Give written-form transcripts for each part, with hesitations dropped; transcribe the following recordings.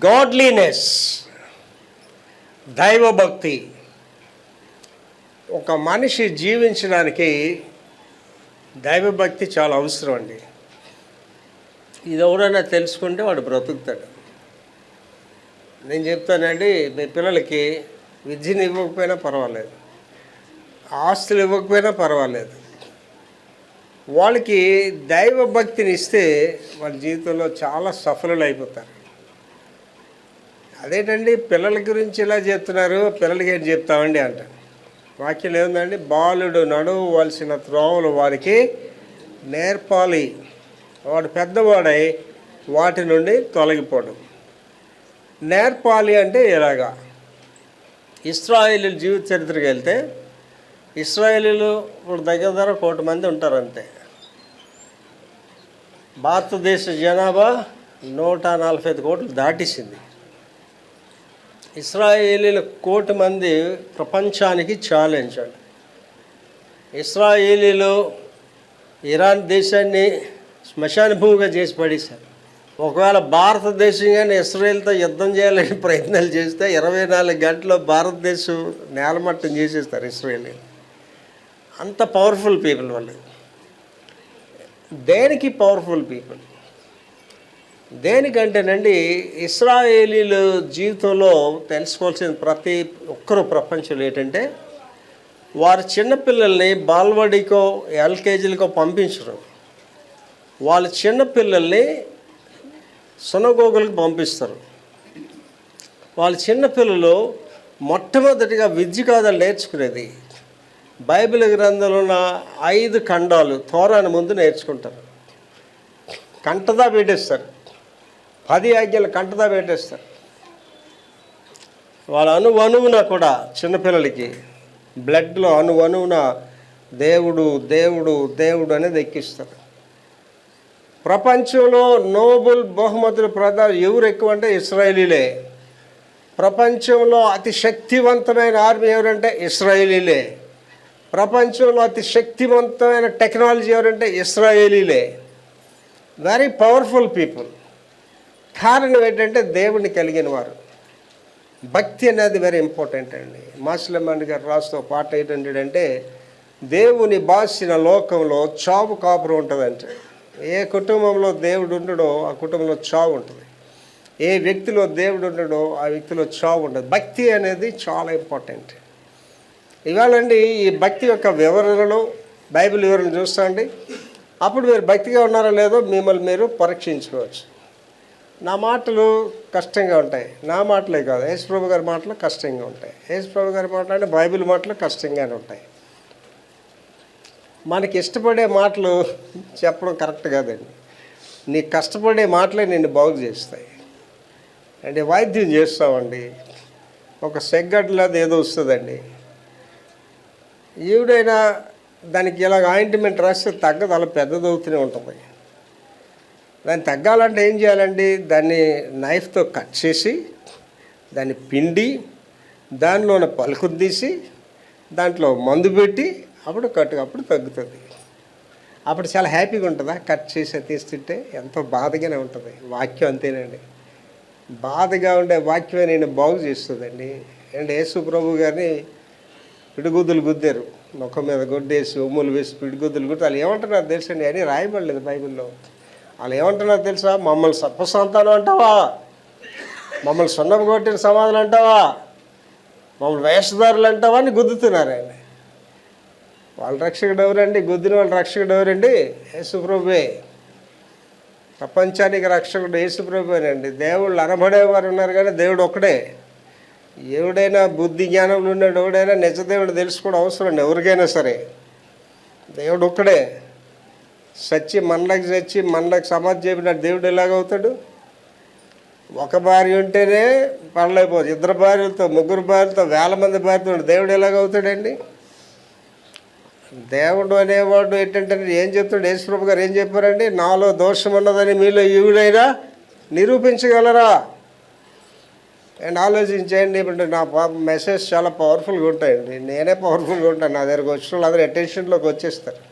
Godliness, దైవభక్తి ఒక మనిషి జీవించడానికి దైవభక్తి చాలా అవసరం అండి. ఇది ఎవరైనా తెలుసుకుంటే వాడు బ్రతుకుతాడు. నేను చెప్తానండి, మీ పిల్లలకి విద్యను ఇవ్వకపోయినా పర్వాలేదు, ఆస్తులు ఇవ్వకపోయినా పర్వాలేదు, వాళ్ళకి దైవభక్తిని ఇస్తే వాళ్ళ జీవితంలో చాలా సఫలులు అయిపోతారు. అదేంటండి పిల్లల గురించి ఇలా చెప్తున్నారు, పిల్లలకి ఏంటి చెప్తామండి అంటారు. వాక్యం ఏముందండి, బాలుడు నడవవలసిన త్రోవలు వారికి నేర్పాలి, వాడు పెద్దవాడై వాటి నుండి తొలగిపోవడం. నేర్పాలి అంటే ఇలాగా. ఇశ్రాయేలీల జీవిత చరిత్రకి వెళ్తే ఇశ్రాయేలీలు ఇప్పుడు దగ్గర 1,000,000 మంది ఉంటారు అంతే. భారతదేశ జనాభా 145 కోట్లు దాటేసింది. ఇశ్రాయేలీల 1,00,00,000 మంది ప్రపంచానికి ఛాలెంజ్ అండి. ఇశ్రాయేలీలు ఇరాన్ దేశాన్ని శ్మశాన భూమిగా చేసి పడేశారు. ఒకవేళ భారతదేశం కానీ ఇస్రాయేల్తో యుద్ధం చేయాలని ప్రయత్నాలు చేస్తే 24 గంటల్లో భారతదేశం నేలమట్టం చేసేస్తారు ఇస్రాయేలీలు. అంత పవర్ఫుల్ పీపుల్ వాళ్ళు. దేనికి పవర్ఫుల్ పీపుల్? దేనికంటేనండి, ఇశ్రాయేలీల జీవితంలో తెలుసుకోవాల్సిన ప్రతి ఒక్కరూ ప్రపంచంలో ఏంటంటే, వారి చిన్నపిల్లల్ని బాల్వాడికో ఎల్కేజీలకో పంపించరు. వాళ్ళ చిన్నపిల్లల్ని సునగోగులకు పంపిస్తారు. వాళ్ళ చిన్నపిల్లలు మొట్టమొదటిగా విద్య కాదని నేర్చుకునేది బైబిల్ గ్రంథంలో ఉన్న 5 ఖండాలు తోరాని ముందు నేర్చుకుంటారు. కంటదా పెట్టేస్తారు, 10 ఆజ్ఞలు కంటదా పెట్టేస్తారు. వాళ్ళ అణువున కూడా చిన్నపిల్లలకి బ్లడ్లో అణువున దేవుడు దేవుడు దేవుడు అనేది ఎక్కిస్తారు. ప్రపంచంలో నోబెల్ బహుమతులు ప్రధాన ఎవరు ఎక్కువ అంటే ఇశ్రాయేలీలే. ప్రపంచంలో అతి శక్తివంతమైన ఆర్మీ ఎవరంటే ఇశ్రాయేలీలే. ప్రపంచంలో అతి శక్తివంతమైన టెక్నాలజీ ఎవరంటే ఇశ్రాయేలీలే. Very powerful people. కారణం ఏంటంటే దేవుడిని కలిగిన వారు. భక్తి అనేది వెరీ ఇంపార్టెంట్ అండి. మాస్లెమండ్ గారు రాస్తూ పాట ఏంటంటే, దేవుని బాసిన లోకంలో చావు కాపురం ఉంటుందంటే. ఏ కుటుంబంలో దేవుడు ఉండడో ఆ కుటుంబంలో చావు ఉంటుంది. ఏ వ్యక్తిలో దేవుడు ఉండడో ఆ వ్యక్తిలో చావు ఉంటుంది. భక్తి అనేది చాలా ఇంపార్టెంట్. ఇవాళండి ఈ భక్తి యొక్క వివరణలు బైబిల్ వివరణ చూస్తా అండి, అప్పుడు మీరు భక్తిగా ఉన్నారో లేదో మిమ్మల్ని మీరు పరీక్షించుకోవచ్చు. నా మాటలు కష్టంగా ఉంటాయి, నా మాటలే కాదు, యేసుప్రభు గారి మాటలు కష్టంగా ఉంటాయి. యేసుప్రభు గారి మాటలు అంటే బైబిల్ మాటలు కష్టంగానే ఉంటాయి. మనకి ఇష్టపడే మాటలు చెప్పడం కరెక్ట్ కాదండి. నీ కష్టపడే మాటలే నిన్ను బాగు చేస్తాయి. అంటే వైద్యం చేస్తామండి, ఒక సెగ్గడ్లాది ఏదో వస్తుందండి, ఈవిడైనా దానికి ఇలాగ ఆయింట్మెంట్ రాస్తే తగ్గదు, అలా పెద్దదవుతూనే ఉంటుంది. దాన్ని తగ్గాలంటే ఏం చేయాలండి, దాన్ని నైఫ్తో కట్ చేసి దాన్ని పిండి దానిలోన పలుకుని తీసి దాంట్లో మందు పెట్టి అప్పుడు అప్పుడు తగ్గుతుంది. అప్పుడు చాలా హ్యాపీగా ఉంటుందా? కట్ చేసి తీస్తుంటే ఎంతో బాధగానే ఉంటుంది. వాక్యం అంతేనండి, బాధగా ఉండే వాక్యమే నేను బాగు చేస్తుందండి. అండ్ యేసు ప్రభు గారిని పిడిగుద్దులు గుద్దారు, ముఖం మీద గుడ్డేసి ఉమ్ములు వేసి పిడిగుద్దులు గుద్ది. వాళ్ళు ఏమంటున్నారు తెలుసండి, అని రాయబడలేదు బైబిల్లో. వాళ్ళు ఏమంటున్నారు తెలుసా, మమ్మల్ని సర్పసంతానం అంటావా, మమ్మల్ని సున్నపు కొట్టిన సమాధులు అంటావా, మమ్మల్ని వేషధారులు అంటావా అని గుద్దుతున్నారు ఆయన. వాళ్ళ రక్షకుడు ఎవరండి? గుద్దిన వాళ్ళ రక్షకుడు ఎవరండి? యేసుప్రభువే. ప్రపంచానికి రక్షకుడు యేసుప్రభువేనండి. దేవుళ్ళు అనబడేవారు ఉన్నారు కానీ దేవుడు ఒక్కడే. ఎవడైనా బుద్ధి జ్ఞానంలో ఉన్నాడు, ఎవడైనా నిజ దేవుడు తెలుసుకోవడం అవసరం అండి ఎవరికైనా సరే. దేవుడు ఒక్కడే. మనలకు సమాధి చెప్పినట్టు దేవుడు ఎలాగవుతాడు? ఒక భార్య ఉంటేనే పడలేకపోతుంది, 2 భార్యలతో 3 భార్యలతో 1000 మంది భార్యతో దేవుడు ఎలాగవుతాడండి? దేవుడు అనేవాడు ఏంటంటే ఏం చెప్తాడు? యేసుప్రభు గారు ఏం చెప్పారండి? నాలో దోషం ఉన్నదని మీలో ఈవిడైనా నిరూపించగలరా? అండ్ ఆలోచించేయండి. ఇప్పుడు నా మెసేజ్ చాలా పవర్ఫుల్గా ఉంటాయండి, నేనే పవర్ఫుల్గా ఉంటాను. నా దగ్గరకు వచ్చిన వాళ్ళు అందరూ అటెన్షన్లోకి వచ్చేస్తారు.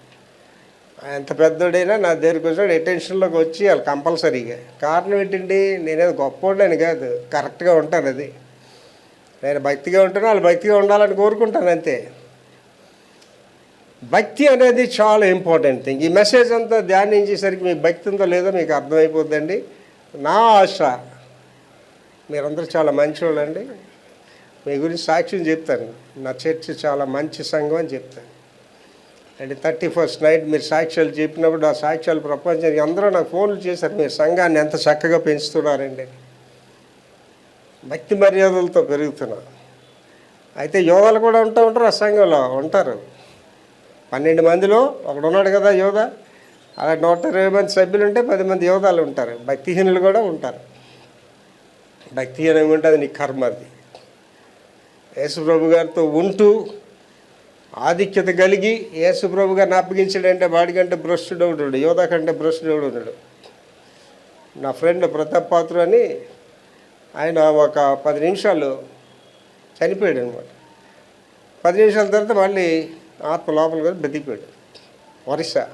ఎంత పెద్దోడైనా నా దగ్గరికి వచ్చాడు అటెన్షన్లోకి వచ్చి వాళ్ళు కంపల్సరీగా. కారణం ఏంటండి, నేనేదో గొప్పోడని కాదు, కరెక్ట్గా ఉంటాను. అది నేను భక్తిగా ఉంటాను, వాళ్ళు భక్తిగా ఉండాలని కోరుకుంటాను అంతే. భక్తి అనేది చాలా ఇంపార్టెంట్ థింగ్. ఈ మెసేజ్ అంతా ధ్యానించేసరికి మీకు భక్తి ఉందో లేదో మీకు అర్థమైపోద్దండి. నా ఆశ మీరందరూ చాలా మంచివాళ్ళండి. మీ గురించి సాక్ష్యం చెప్తాను. నా చర్చ్ చాలా మంచి సంఘం అని చెప్తాను. అంటే 31st నైట్ మీరు సాక్ష్యాలు చెప్పినప్పుడు ఆ సాక్ష్యాలు ప్రపంచానికి అందరూ నాకు ఫోన్లు చేశారు, మీరు సంఘాన్ని ఎంత చక్కగా పెంచుతున్నారండి. భక్తి మర్యాదలతో పెరుగుతున్నారు. అయితే యోధాలు కూడా ఉంటారు, ఆ సంఘంలో ఉంటారు. 12 మందిలో ఒకడు ఉన్నాడు కదా యోధ. అలా 120 మంది సభ్యులు ఉంటే 10 మంది యోధాలు ఉంటారు. భక్తిహీనులు కూడా ఉంటారు. భక్తిహీనంగా ఉంటే అది నీ కర్మ. అది యేసుప్రభు గారితో ఉంటూ ఆధిక్యత కలిగి యేసుప్రభు గారిని అప్పగించాడంటే వాడికంటే భ్రష్టుడు ఉన్నాడు, యోధ కంటే భ్రష్టుడు ఉన్నాడు. నా ఫ్రెండ్ ప్రతాప్ పాత్ర అని ఆయన ఒక 10 నిమిషాలు చనిపోయాడు అనమాట. 10 నిమిషాల తర్వాత మళ్ళీ ఆత్మ లోపల కూడా బతికిపోయాడు. ఒరిస్సా.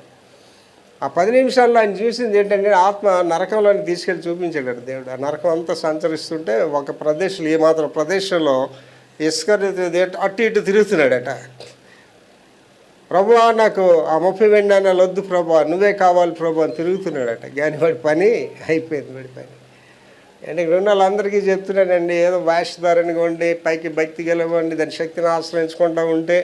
ఆ 10 నిమిషాల్లో ఆయన చూసింది ఏంటంటే ఆత్మ నరకంలోని తీసుకెళ్ళి చూపించాడు దేవుడు. ఆ నరకం అంతా సంచరిస్తుంటే ఒక ప్రదేశంలో, ఏమాత్రం ప్రదేశంలో ఇసుక అటు ఇటు తిరుగుతున్నాడట. ప్రభువా నాకు ఆ 30 వెండి వద్దు ప్రభువా, నువ్వే కావాలి ప్రభు అని తిరుగుతున్నాడట. కానీ వాడి పని అయిపోయింది. వాడి పని అంటే ఇక్కడ ఉన్న వాళ్ళందరికీ చెప్తున్నానండి, ఏదో వేషధారణగా ఉండి పైకి భక్తి గెలవండి, దాని శక్తిని ఆశ్రయించుకుంటూ ఉంటే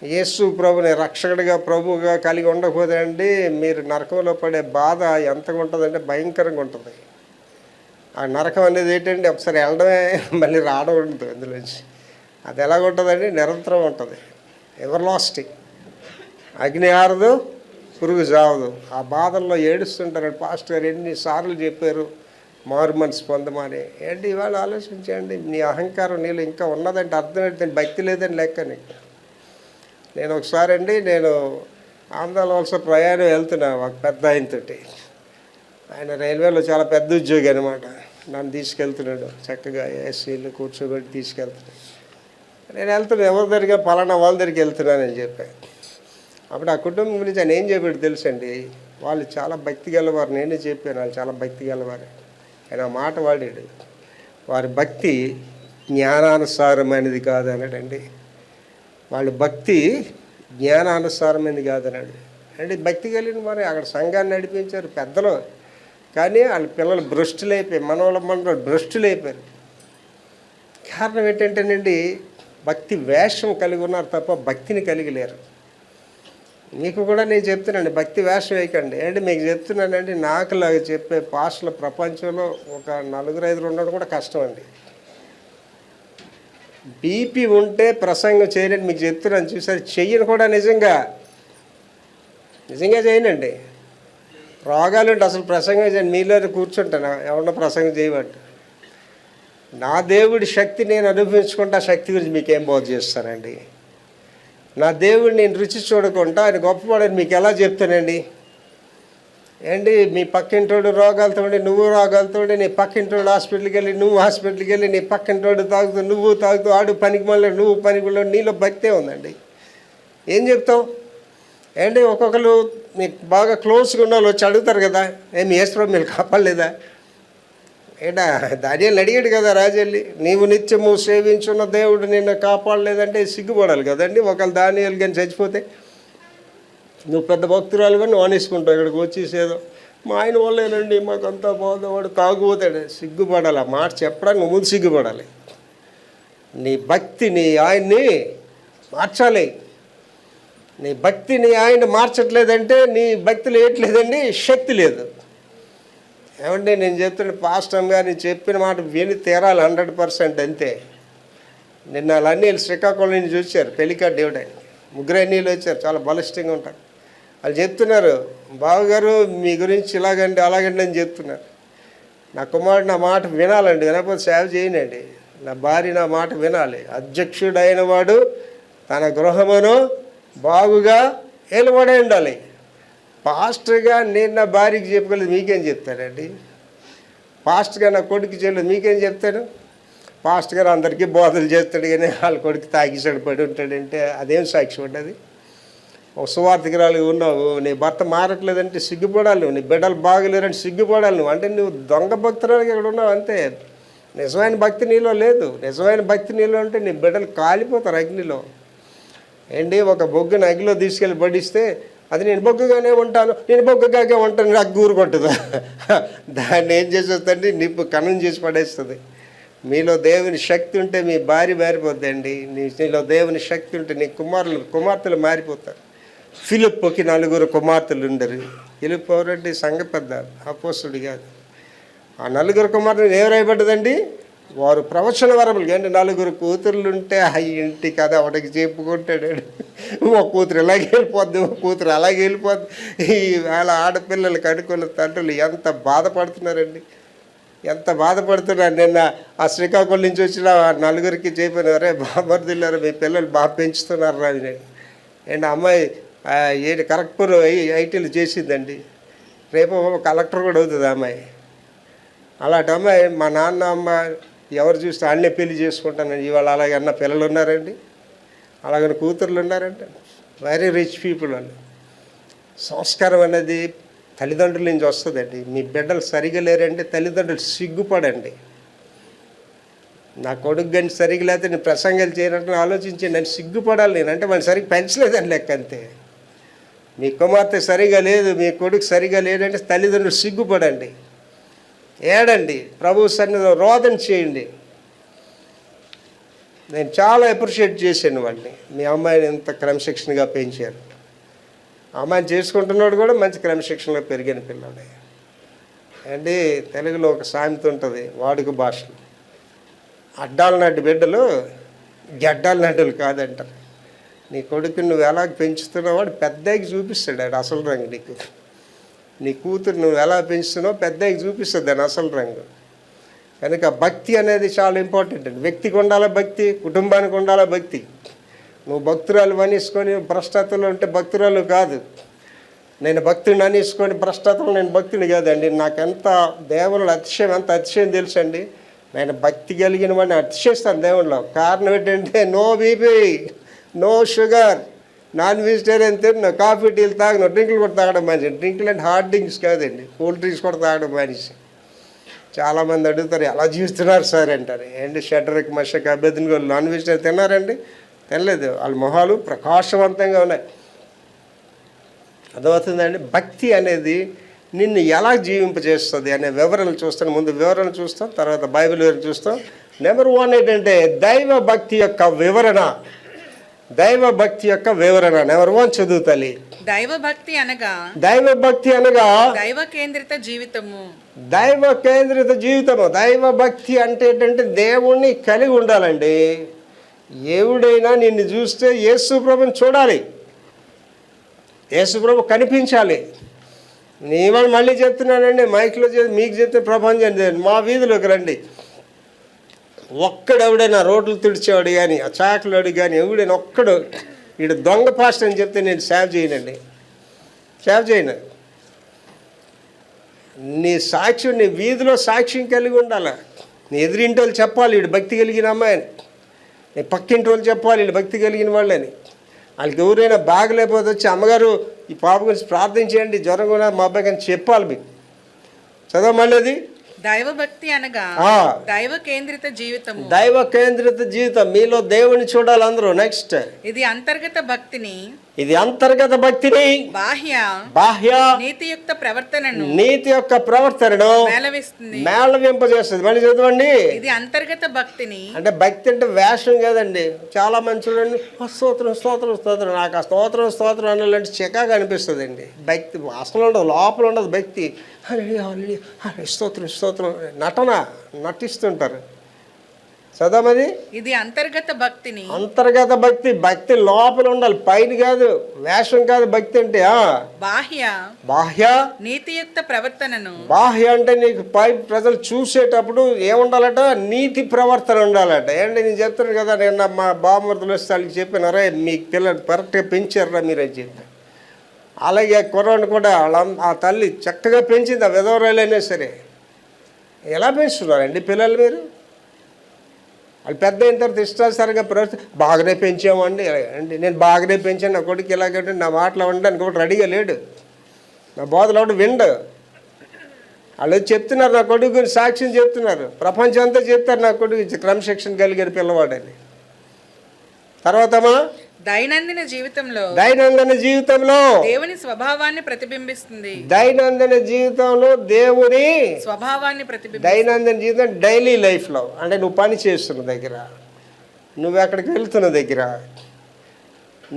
యేసు ప్రభుని రక్షకుడిగా ప్రభువుగా కలిగి ఉండకపోతే అండి మీరు నరకంలో పడే బాధ ఎంతగా ఉంటుందంటే భయంకరంగా ఉంటుంది. ఆ నరకం అనేది ఏంటంటే ఒకసారి వెళ్ళడమే మళ్ళీ రావడం ఉంటుంది అందులోంచి. అది ఎలాగుంటుందండి, నిరంతరం ఉంటుంది, ఎవర్ లాస్టింగ్. అగ్ని ఆరదు, పురుగు చావదు. ఆ బాధల్లో ఏడుస్తుంటారు. పాస్టర్ గారు ఎన్నిసార్లు చెప్పారు మారు మనసు పొందమని. ఏంటి ఇవాళ ఆలోచించండి, నీ అహంకారం నీళ్ళు ఇంకా ఉన్నదంటే అర్థం ఏంటంటే భక్తి లేదని లెక్క నీకు. నేను ఒకసారి అండి నేను ఆంధ్రాల వలస ప్రయాణం వెళ్తున్నా ఒక పెద్ద ఆయనతోటి. ఆయన రైల్వేలో చాలా పెద్ద ఉద్యోగి అనమాట. నన్ను తీసుకెళ్తున్నాడు, చక్కగా ఏసీలు కూర్చోబెట్టి తీసుకెళ్తున్నాడు. నేను వెళ్తున్నాను, ఎవరి దగ్గర పలానా వాళ్ళ దగ్గరికి వెళ్తున్నానని చెప్పాను. అప్పుడు ఆ కుటుంబం గురించి ఆయన ఏం చెప్పాడు తెలుసండి, వాళ్ళు చాలా భక్తి గలవారు. నేనే చెప్పాను వాళ్ళు చాలా భక్తి గలవారు. ఆయన ఆ మాట వాడాడు, వారి భక్తి జ్ఞానానుసారమైనది కాదు అన్నాడండి. వాళ్ళ భక్తి జ్ఞానానుసారమైనది కాదన్నాడు. అంటే భక్తి కలిగిన వారు అక్కడ సంఘాన్ని నడిపించారు పెద్దలు, కానీ వాళ్ళ పిల్లలు భ్రష్టులైపోయారు, మనోళ్ళ భ్రష్టులైపోయారు. కారణం ఏంటంటేనండి భక్తి వేషం కలిగి ఉన్నారు తప్ప భక్తిని కలిగి లేరు. మీకు కూడా నేను చెప్తున్నానండి, భక్తి వేషం వేయకండి. అంటే మీకు చెప్తున్నానండి, నాకులాగా చెప్పే పాస్టర్ల ప్రపంచంలో ఒక 4-5 ఉండడం కూడా కష్టం అండి. బీపీ ఉంటే ప్రసంగం చేయలేని మీకు చెప్తున్నాను చూసారు, చెయ్యను కూడా నిజంగా చేయనండి. రోగాలు ఉంటే అసలు ప్రసంగం చేయండి, మీలో కూర్చుంటాను ఎవరన్నా ప్రసంగం చేయమంటే. నా దేవుడి శక్తి నేను అనుభవించుకుంటే ఆ శక్తి గురించి మీకేం బోధ చేస్తానండి. నా దేవుడిని నేను రుచి చూడకుండా ఆయన గొప్పవాడని మీకు ఎలా చెప్తానండి. ఏంటి మీ పక్కింటోడు రోగాలతో ఉండి నువ్వు రోగాలతో ఉండి, నీ పక్కింటోడు హాస్పిటల్కి వెళ్ళి నువ్వు హాస్పిటల్కి వెళ్ళి, నీ పక్కింటోడు తాగుతూ నువ్వు తాగుతూ, ఆడు పనికి మళ్ళీ నువ్వు పనికి మళ్ళీ, నీలో భక్తే ఉందండి. ఏం చెప్తావు ఏంటి? ఒక్కొక్కరు మీకు బాగా క్లోజ్గా ఉన్న వాళ్ళు వచ్చి అడుగుతారు కదా, ఏమి యేసుప్రభు మీరు కాపాడలేదా? ఏడా దానియాలు అడిగాడు కదా రాజెల్లి, నీవు నిత్యము సేవించున్న దేవుడు నిన్ను కాపాడలేదంటే సిగ్గుపడాలి కదండి. ఒకళ్ళు దానియాలు కానీ చచ్చిపోతే నువ్వు పెద్ద భక్తురాలు కానీ నువ్వు అనేసుకుంటావు, ఇక్కడికి వచ్చేసేదో మా ఆయన వాళ్ళేనండి మాకంతా బాగుంది, తాగుపోతాడు. సిగ్గుపడాలి, ఆ మాట చెప్పడానికి ముందు సిగ్గుపడాలి. నీ భక్తి నీ ఆయన్ని మార్చాలి. నీ భక్తి నీ ఆయన్ని మార్చట్లేదంటే నీ భక్తిలో ఏట్లేదండి, శక్తి లేదు. ఏమంటే నేను చెప్తున్న పాస్టర్ గారు నేను చెప్పిన మాట విని తీరాలి 100% అంతే. నిన్న వాళ్ళన్నీ శ్రీకాకుళం నుంచి వచ్చారు, పెళ్లికాడు దేవుడు ఆయన, 3 అన్నీళ్ళు వచ్చారు, చాలా బలిష్టంగా ఉంటారు. వాళ్ళు చెప్తున్నారు, బావగారు మీ గురించి ఇలాగండి అలాగండి అని చెప్తున్నారు. నా కుమారుడు నా మాట వినాలండి, వినకపోతే సేవ చేయనండి. నా భార్య నా మాట వినాలి. అధ్యక్షుడైన వాడు తన గృహమును బాగుగా ఏలుబడి ఉండాలి. పాస్టర్గా నేను నా భార్యకి చెప్పగలేదు, మీకేం చెప్తానండి? పాస్టర్గా నా కొడుకు చేయలేదు, మీకేం చెప్తాను? పాస్టర్ గారు అందరికీ బోధలు చేస్తాడు కానీ వాళ్ళ కొడుకు తాగిసాడు పడి ఉంటాడంటే అదేం సాక్ష్యం ఉండదు. ఒక సువార్థికురాలు ఉన్నావు, నీ భర్త మారట్లేదంటే సిగ్గుపడాలి నువ్వు, నీ బిడ్డలు బాగలేరంటే సిగ్గుపడాలి నువ్వు. అంటే నువ్వు దొంగ భక్తురాలుగా ఇక్కడ ఉన్నావు అంతే. నిజమైన భక్తి నీలో లేదు. నిజమైన భక్తి నీలో అంటే నీ బిడ్డలు కాలిపోతారు అగ్నిలో. ఏంటి, ఒక బొగ్గుని అగ్నిలో తీసుకెళ్ళి పడిస్తే అది నేను బొగ్గుగానే ఉంటాను, నేను బొగ్గుగానే ఉంటాను, నాకు ఊరుకుంటుందా? దాన్ని ఏం చేసేస్తుందండి, నిప్పు కన్నం చేసి పడేస్తుంది. మీలో దేవుని శక్తి ఉంటే మీ భార్య మారిపోద్దండి. నీలో దేవుని శక్తి ఉంటే నీ కుమార్తెలు మారిపోతారు. ఫిలిప్పుకి 4 కుమార్తెలు ఉండరు. ఫిలిప్ ఎవరండి? సంఘ పెద్ద, అపోస్తుడు కాదు. ఆ 4 కుమార్తెలు ఏం రాయబడ్డదండి? వారు ప్రవచన వరములు. అంటే 4 కూతుర్లు ఉంటే ఆ ఇంటి కథ ఒకటికి చెప్పుకుంటాడు. ఒక కూతురు ఇలాగే వెళ్ళిపోద్ది, ఒక కూతురు అలాగే వెళ్ళిపోద్ది. ఈవేళ ఆడపిల్లలు కనుక్కున్న తండ్రులు ఎంత బాధపడుతున్నారండి, ఎంత బాధపడుతున్నారు. నిన్న ఆ శ్రీకాకుళం నుంచి వచ్చిన 4కి చెప్పాను, అరే బాబర్దిల్లారు మీ పిల్లలు బాగా పెంచుతున్నారు రా అని. అండ్ అమ్మాయి ఏంటి కరెక్ట్పూర్ ఐటీలు చేసిందండి, రేపు కలెక్టర్ కూడా అవుతుంది అమ్మాయి. అలాంటి అమ్మాయి మా నాన్న అమ్మ ఎవరు చూస్తే అన్నే పెళ్లి చేసుకుంటానండి. ఇవాళ అలాగే అన్న పిల్లలు ఉన్నారండి, అలాగని కూతుర్లు ఉన్నారండి. వెరీ రిచ్ పీపుల్ వాళ్ళు. సంస్కారం అనేది తల్లిదండ్రుల నుంచి వస్తుందండి. మీ బిడ్డలు సరిగా లేరంటే తల్లిదండ్రులు సిగ్గుపడండి. నా కొడుకు కానీ సరిగా లేకపోతే నేను ప్రసంగాలు చేయనట్టు ఆలోచించి నేను సిగ్గుపడాలి. నేను అంటే వాళ్ళు సరిగ్గా పెంచలేదని లెక్క అంతే. మీ కుమార్తె సరిగా లేదు, మీ కొడుకు సరిగా లేదంటే తల్లిదండ్రులు సిగ్గుపడండి, ఏడండి, ప్రభు సన్నిధిలో రోదన చేయండి. నేను చాలా అప్రిషియేట్ చేశాను వాళ్ళని. మీ అమ్మాయిని ఎంత క్రమశిక్షణగా పెంచారు. అమ్మాయిని చేసుకుంటున్నాడు కూడా మంచి క్రమశిక్షణలో పెరిగిన పిల్లాడే అండి. తెలుగులో ఒక సామెత ఉంటుంది వాడుక భాషలో, అడ్డాల నాటి బిడ్డలు గడ్డాల నాటులు కాదంటారు. నీ కొడుకుని నువ్వు ఎలా పెంచుతున్నావు వాడు పెద్దకి చూపిస్తాడు ఆడు అసలు రంగు. నీకు నీ కూతురు నువ్వు ఎలా పెంచుతున్నావు పెద్దకి చూపిస్తుంది దాని అసలు రంగు. కనుక భక్తి అనేది చాలా ఇంపార్టెంట్ అండి. వ్యక్తికి ఉండాలి భక్తి, కుటుంబానికి ఉండాలి భక్తి. నువ్వు భక్తురాలు అనేసుకొని భ్రష్టతలు ఉంటే భక్తురాలు కాదు. నేను భక్తుడిని అనేసుకొని భ్రష్టతలు నేను భక్తుని కాదండి. నాకెంత దేవుళ్ళ అతిశయం, ఎంత అతిశయం తెలుసండి. నేను భక్తి కలిగిన వాడిని అతిశయిస్తాను దేవుళ్ళలో. కారణం ఏంటంటే no BP, no sugar, non vegetarian తిన్న, కాఫీ టీలు తాగను, డ్రింకులు కూడా తాగడం మనిషి. డ్రింకులు అంటే హార్డ్ డ్రింక్స్ కాదండి, కూల్ డ్రింక్స్ కూడా తాగడం మనిషి. చాలామంది అడుగుతారు ఎలా జీవిస్తున్నారు సార్ అంటారు. ఏంటి షటర్కి మషక్ అభ్యర్థిని నాన్ వెజిటేరియన్ తిన్నారండి? తినలేదు. వాళ్ళ మొహాలు ప్రకాశవంతంగా ఉన్నాయి. అర్థమవుతుందండి. భక్తి అనేది నిన్ను ఎలా జీవింపజేస్తుంది అనే వివరణలు చూస్తాను. ముందు వివరణ చూస్తాం, తర్వాత బైబిల్ వివరణ చూస్తాం. నెంబర్ 1 ఏంటంటే దైవ భక్తి యొక్క వివరణ. దైవ భక్తి యొక్క వివరణ నెంబర్ 1 చదువు తల్లి. దైవ భక్తి అనగా దైవ కేంద్రిత జీవితము. దైవ కేంద్రిత జీవితము. దైవ భక్తి అంటే ఏంటంటే దేవుణ్ణి కలిగి ఉండాలండి. ఎవడైనా నిన్ను చూస్తే యేసు ప్రభుని చూడాలి, యేసు ప్రభు కనిపించాలి. నేను మళ్ళీ చెప్తున్నానండి, మైక్లో మీకు చెప్తే ప్రపంచం మా వీధిలోకి రండి. ఒక్కడెవడైనా రోడ్లు తుడిచేవాడు కానీ, ఆ చాకులోడు కానీ ఎవడైనా ఒక్కడు వీడు దొంగ పాస్ట్ అని చెప్తే నేను సేవ్ చేయనండి, సేవ్ చేయను. నీ సాక్ష్యం, నీ వీధిలో సాక్ష్యం కలిగి ఉండాలి. నీ ఎదురింటి వాళ్ళు చెప్పాలి వీడు భక్తి కలిగిన అమ్మాయిని, నీ పక్కింటి వాళ్ళు చెప్పాలి వీళ్ళు భక్తి కలిగిన వాళ్ళని. వాళ్ళకి ఎవరైనా బాగలేకపోతే వచ్చి అమ్మగారు ఈ పాప గురించి ప్రార్థన చేయండి, జ్వరం కూడా మా అబ్బాయి కానీ చెప్పాలి. మీకు చదవ మళ్ళీ అది దైవ భక్తి అనగా దైవ కేంద్రిత జీవితము. దైవ కేంద్రిత జీవితం. మీలో దేవుని చూడాలి అందరూ. నెక్స్ట్ ఇది అంతర్గత భక్తిని, ఇది అంతర్గత భక్తిని, బాహ్య నీతియుక్త ప్రవర్తనను, నీతి యొక్క ప్రవర్తనను మేళవింపజేస్తుంది. మళ్ళీ చదవండి. ఇది అంతర్గత భక్తిని అంటే భక్తి అంటే వేషం కాదండి. చాలా మంది చూడండి, స్తోత్రం స్తోత్రం స్తోత్రం, నాకు ఆ స్తోత్రం స్తోత్రం అనాలంటే చికాగా అనిపిస్తుంది అండి. భక్తి అసలు ఉండదు, లోపల ఉండదు భక్తి. స్తోత్రం స్తోత్రం నటన, నటిస్తుంటారు. చదవమది. ఇది అంతర్గత భక్తిని, అంతర్గత భక్తి. భక్తి లోపల ఉండాలి, పైన కాదు, వేషం కాదు. భక్తి అంటే బాహ్య నీతియుక్త ప్రవర్తనను. బాహ్య అంటే నీకు పై ప్రజలు చూసేటప్పుడు ఏముండాలట? నీతి ప్రవర్తన ఉండాలట. ఏంటి నేను చెప్తాను కదా, నేను మా బామ్మర్దులు వస్తే వాళ్ళకి చెప్పాను, అరే మీ పిల్లలు కరెక్ట్గా పెంచారా మీరు అని చెప్పాను. అలాగే కుర్రాడిని కూడా ఆ తల్లి చక్కగా పెంచింది, ఆ విధవరాలైనా సరే. ఎలా పెంచుతున్నారండి పిల్లలు మీరు? వాళ్ళు పెద్ద అయిన తర్వాత ఇష్టానుసారంగా బాగానే పెంచామండి అండి, నేను బాగానే పెంచాను, నా కొడుకు ఇలాగంటే నా మాటలు ఉండడానికి ఒకటి రెడీగా లేడు, నా బోధలు ఒకటి విండు. వాళ్ళు చెప్తున్నారు, నా కొడుకు గురించి సాక్ష్యం చెప్తున్నారు, ప్రపంచం అంతా చెప్తారు నా కొడుకు క్రమశిక్షణ కలిగిన పిల్లవాడని. తర్వాతమా దైనందిన జీవితంలో దేవుని స్వభావాన్ని ప్రతిబింబిస్తుంది. దైనందిన జీవితంలో దేవుని స్వభావాన్ని దైనందిన జీవితం డైలీ లైఫ్లో, అంటే నువ్వు పని చేస్తున్న దగ్గర, నువ్వు ఎక్కడికి వెళ్తున్న దగ్గర,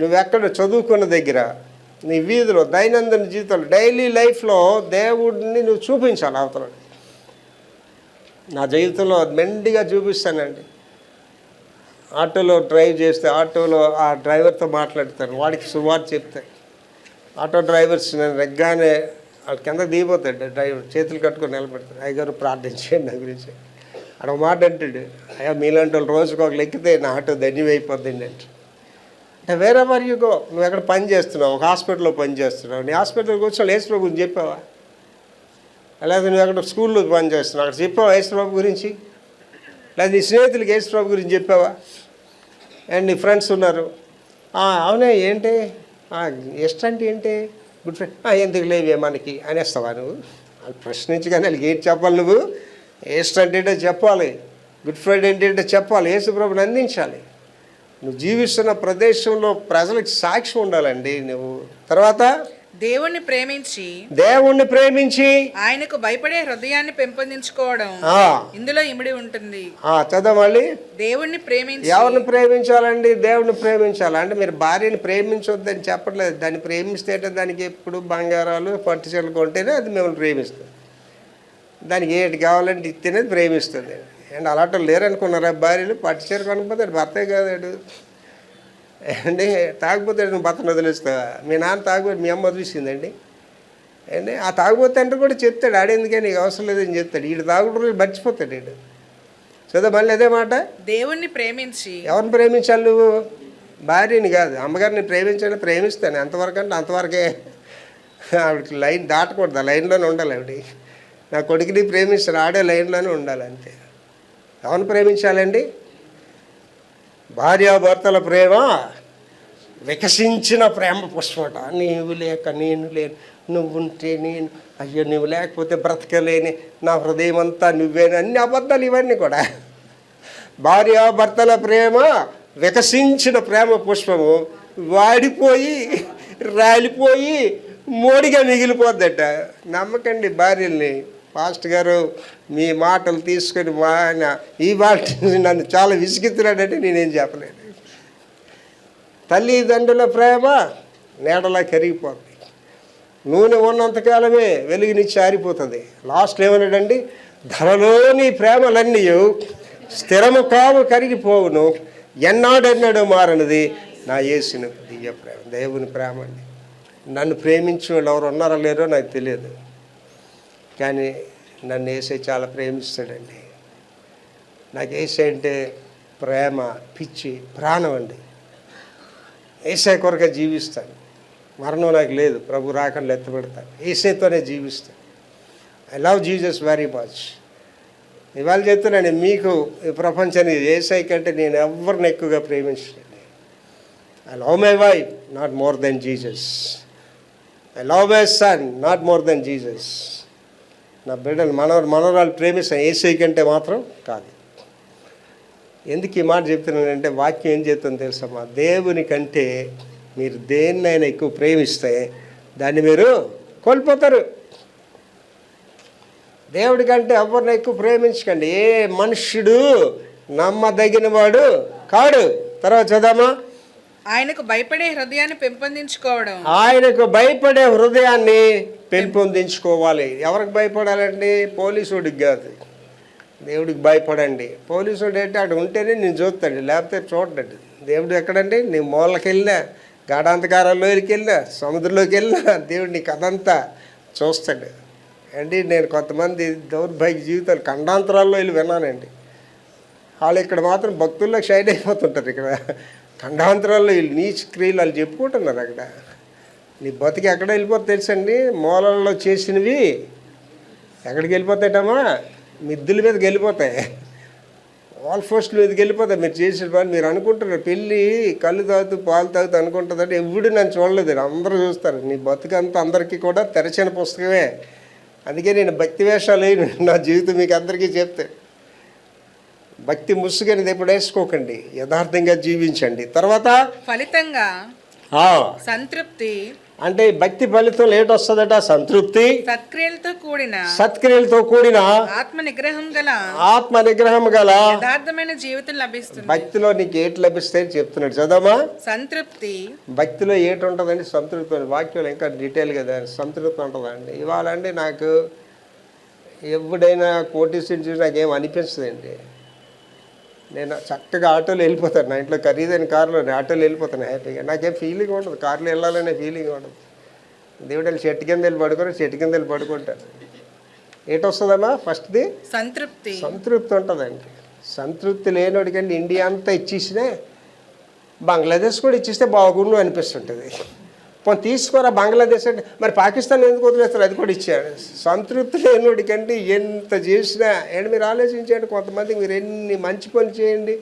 నువ్వెక్కడ చదువుకున్న దగ్గర, నీ వీధిలో దైనందిన జీవితంలో డైలీ లైఫ్లో దేవుడిని నువ్వు చూపించాలి అవతల. నా జీవితంలో మెండిగా చూపిస్తానండి. ఆటోలో డ్రైవ్ చేస్తే ఆటోలో ఆ డ్రైవర్తో మాట్లాడతాను, వాడికి సువార్త చెప్తాను. ఆటో డ్రైవర్స్ నేను రెగ్గానే వాళ్ళ కింద దిగిపోతాడు డ్రైవర్, చేతులు కట్టుకొని నిలబెడతాడు, అయ్యగారు ప్రార్థించేయండి నా గురించి. అక్కడ మాట అంటాడు, అయ్యా మీలాంటి వాళ్ళు రోజుకు ఒకళ్ళు ఎక్కితే నా ఆటో ధన్యమైపోద్దండి అంటే. అంటే వేరే మరిగో నువ్వు ఎక్కడ పని చేస్తున్నావు, ఒక హాస్పిటల్లో పని చేస్తున్నావు, నీ హాస్పిటల్కి కూర్చొని యేసుప్రభు గురించి చెప్పావా? లేదా నువ్వు ఎక్కడ స్కూల్లో పని చేస్తున్నావు, అక్కడ చెప్పావా యేసుప్రభు గురించి? లేదా నీ స్నేహితులకి యేసుప్రభు గురించి చెప్పావా? అండ్ నీ ఫ్రెండ్స్ ఉన్నారు, అవునే ఏంటి ఎస్ట్ అంటే ఏంటి, గుడ్ ఫ్రెండ్ ఎందుకు లేవే మనకి అనేస్తావా నువ్వు? వాళ్ళు ప్రశ్నించగానే వాళ్ళకి ఏంటి చెప్పాలి, నువ్వు ఎస్ట్ అంటే ఏంటో చెప్పాలి, గుడ్ ఫ్రైడే ఏంటంటే చెప్పాలి, యేసుప్రభుని అందించాలి. నువ్వు జీవిస్తున్న ప్రదేశంలో ప్రజలకు సాక్ష్యం ఉండాలండి నువ్వు. తర్వాత దేవుణ్ణి ప్రేమించి ఆయనకు భయపడే హృదయాన్ని పెంపొందించుకోవడం ఇందులో ఇమిడి ఉంటుంది. చదవాలి. దేవుణ్ణి ప్రేమించి ఎవరిని ప్రేమించాలండి? దేవుణ్ణి ప్రేమించాలి. అంటే మీరు భార్యని ప్రేమించొద్దని చెప్పట్లేదు, దాన్ని ప్రేమిస్తే దానికి ఎప్పుడు బంగారాలు పట్టు చీరలు కొంటేనే అది మిమ్మల్ని ప్రేమిస్తుంది. దానికి ఏటి కావాలంటే ఇస్తేనే ప్రేమిస్తుంది. అండ్ అలాంటి లేరనుకున్నారా భార్యలు? పట్టు చీర కొనకపోతే భర్తే కాదాడు అండి, తాగిపోతే నువ్వు భర్తను వదిలేస్తావా? మీ నాన్న తాగిపోతే మీ అమ్మ వదిలేసిందండి అండి. ఆ తాగిపోతే అంటే కూడా చెప్తాడు, ఆడేందుకే నీకు అవసరం లేదని చెప్తాడు. వీడు తాగుడు మర్చిపోతాడు వీడు. చదువు మళ్ళీ అదే మాట, దేవుణ్ణి ప్రేమించి. ఎవరిని ప్రేమించాలి నువ్వు? భార్యని కాదు, అమ్మగారిని ప్రేమించాలని ప్రేమిస్తాను ఎంతవరకు అంటే అంతవరకే. ఆవిడకి లైన్ దాటకూడదు, ఆ లైన్లోనే ఉండాలి ఆవిడ. నా కొడుకుని ప్రేమిస్తాను, ఆడే లైన్లోనే ఉండాలి అంతే. ఎవరిని ప్రేమించాలండి? భార్యాభర్తల ప్రేమ వికసించిన ప్రేమ పుష్పట. నీవు లేక నేను లేను, నువ్వుంటే నేను, అయ్యో నువ్వు లేకపోతే బ్రతకలేని, నా హృదయం అంతా నువ్వేని, అన్ని అబద్ధాలు ఇవన్నీ కూడా. భార్యాభర్తల ప్రేమ వికసించిన ప్రేమ పుష్పము వాడిపోయి రాలిపోయి మోడిగా మిగిలిపోద్దట. నమ్మకండి భార్యల్ని. పాస్టర్ గారు మీ మాటలు తీసుకొని ఈ మాట నన్ను చాలా విసిగిస్తున్నాడంటే నేనేం చెప్పలేను. తల్లిదండ్రుల ప్రేమ నీడలా కరిగిపోతుంది, నూనె ఉన్నంతకాలమే వెలుగునిచ్చి ఆరిపోతుంది. లాస్ట్ ఏమన్నాడండి? ధరలోని ప్రేమలన్నీ స్థిరము కావు కరిగిపోవును, ఎన్నాడెన్నడూ మారనిది నా యేసుని దివ్య ప్రేమ. దేవుని ప్రేమ అండి. నన్ను ప్రేమించిన వాళ్ళు ఎవరు ఉన్నారో లేరో నాకు తెలియదు, కానీ నన్ను యేసయ్య చాలా ప్రేమిస్తాడండి. నాకు యేసయ్య అంటే ప్రేమ, పిచ్చి, ప్రాణం అండి. యేసయ్య కొరకే జీవిస్తాను. మరణం నాకు లేదు, ప్రభు రాకుండా ఎత్తపెడతాను, యేసయ్యతోనే జీవిస్తాను. I love Jesus very much. ఇవాళ చెప్తున్నాను మీకు, ఈ ప్రపంచాన్ని యేసయ్య కంటే నేను ఎవరిని ఎక్కువగా ప్రేమించండి. I love my wife not more than Jesus. I love my son not more than Jesus. నా బిడ్డలు మనవరాలు ప్రేమిస్తాను, యేసయ్య కంటే మాత్రం కాదు. ఎందుకు ఈ మాట చెప్తున్నానంటే వాక్యం ఏం చెప్తుందో తెలుసమ్మా, దేవుని కంటే మీరు దేన్నైనా ఎక్కువ ప్రేమిస్తే దాన్ని మీరు కోల్పోతారు. దేవుడి కంటే ఎవరిని ఎక్కువ ప్రేమించకండి. ఏ మనుష్యుడు నమ్మదగిన వాడు కాడు. తర్వాత చదవమా. ఆయనకు భయపడే హృదయాన్ని పెంపొందించుకోవడం. ఆయనకు భయపడే హృదయాన్ని పెంపొందించుకోవాలి. ఎవరికి భయపడాలండి? పోలీసుడికి కాదు, దేవుడికి భయపడండి. పోలీసుడు అంటే అక్కడ ఉంటేనే నేను చూస్తాడు, లేకపోతే చూడండి. దేవుడు ఎక్కడండి? నీ మూలకి వెళ్ళినా, గాఢాంధకారాల్లోకి వెళ్ళినా, సముద్రంలోకి వెళ్ళినా దేవుడు నీ కథంతా చూస్తాడు అండి. నేను కొంతమంది దౌర్భాగ్య జీవితాలు ఖండాంతరాల్లో వెళ్ళి విన్నానండి. వాళ్ళు ఇక్కడ మాత్రం భక్తుల్లో షైన్ అయిపోతుంటారు. ఇక్కడ ఖండాంతరాల్లో వీళ్ళు నీచ క్రియలు వాళ్ళు చెప్పుకుంటున్నారు. అక్కడ నీ బతికి ఎక్కడ వెళ్ళిపోతే తెలుసండి, మూలల్లో చేసినవి ఎక్కడికి వెళ్ళిపోతాయటమ్మా? మిద్దుల మీదకి వెళ్ళిపోతాయి. ఆల్మోస్ట్ మీదకి వెళ్ళిపోతారు మీరు చేసిన పని. మీరు అనుకుంటారు పెళ్ళి కళ్ళు తాగుతూ పాలు తాగుతూ అనుకుంటుందంటే ఎవడు నన్ను చూడలేదు, అందరూ చూస్తారు. నీ బతుకంతా అందరికీ కూడా తెరచిన పుస్తకమే. అందుకే నేను భక్తి వేషాలు వేయను. నా జీవితం మీకు అందరికీ చెప్తే, భక్తి ముసుగనేది ఎప్పుడు వేసుకోకండి, యథార్థంగా జీవించండి. తర్వాత ఫలితంగా సంతృప్తి, అంటే భక్తి ఫలితం లేట్ వస్తుందట, సంతృప్తి, సత్క్రియలతో కూడిన ఆత్మ నిగ్రహం గల యథార్థమైన జీవితం లభిస్తుంది. భక్తిలో నీకు ఏటి లభిస్తాయని చెప్తున్నాడు. చదవమా. సంతృప్తి, భక్తిలో ఏటి ఉంటుందండి? సంతృప్తి. వాక్యంలో ఇంకా డీటెయిల్గా సంతృప్తి ఉంటుందండి. ఇవాళ అండి నాకు ఎవడైనా కోటీశ్వరుని చూసి నాకేం అనిపించదండి. నేను చక్కగా ఆటోలో వెళ్ళిపోతాను. నా ఇంట్లో ఖరీదైన కారులో ఆటోలో వెళ్ళిపోతాను హ్యాపీగా. నాకేం ఫీలింగ్ ఉండదు, కార్లో వెళ్ళాలనే ఫీలింగ్ ఉండదు. దేవుడు వెళ్ళి చెట్టు కింద వెళ్ళి పడుకొని చెట్టు కింద వెళ్ళి పడుకుంటాను. ఏటి వస్తుందమ్మా? ఫస్ట్ది సంతృప్తి. సంతృప్తి ఉంటుందండి. సంతృప్తి లేనివాడికండి ఇండియా అంతా ఇచ్చేసినా బంగ్లాదేశ్ కూడా ఇచ్చిస్తే బాగుండు అనిపిస్తుంటుంది. పోనీ తీసుకోరా బంగ్లాదేశ్ అంటే, మరి పాకిస్తాన్ ఎందుకు వదిలేస్తారు? అది కూడా ఇచ్చాడు. సంతృప్తి లేనివాడికంటే ఎంత చేసినా ఏంటి మీరు ఆలోచించండి. కొంతమందికి మీరు ఎన్ని మంచి పనులు చేయండి,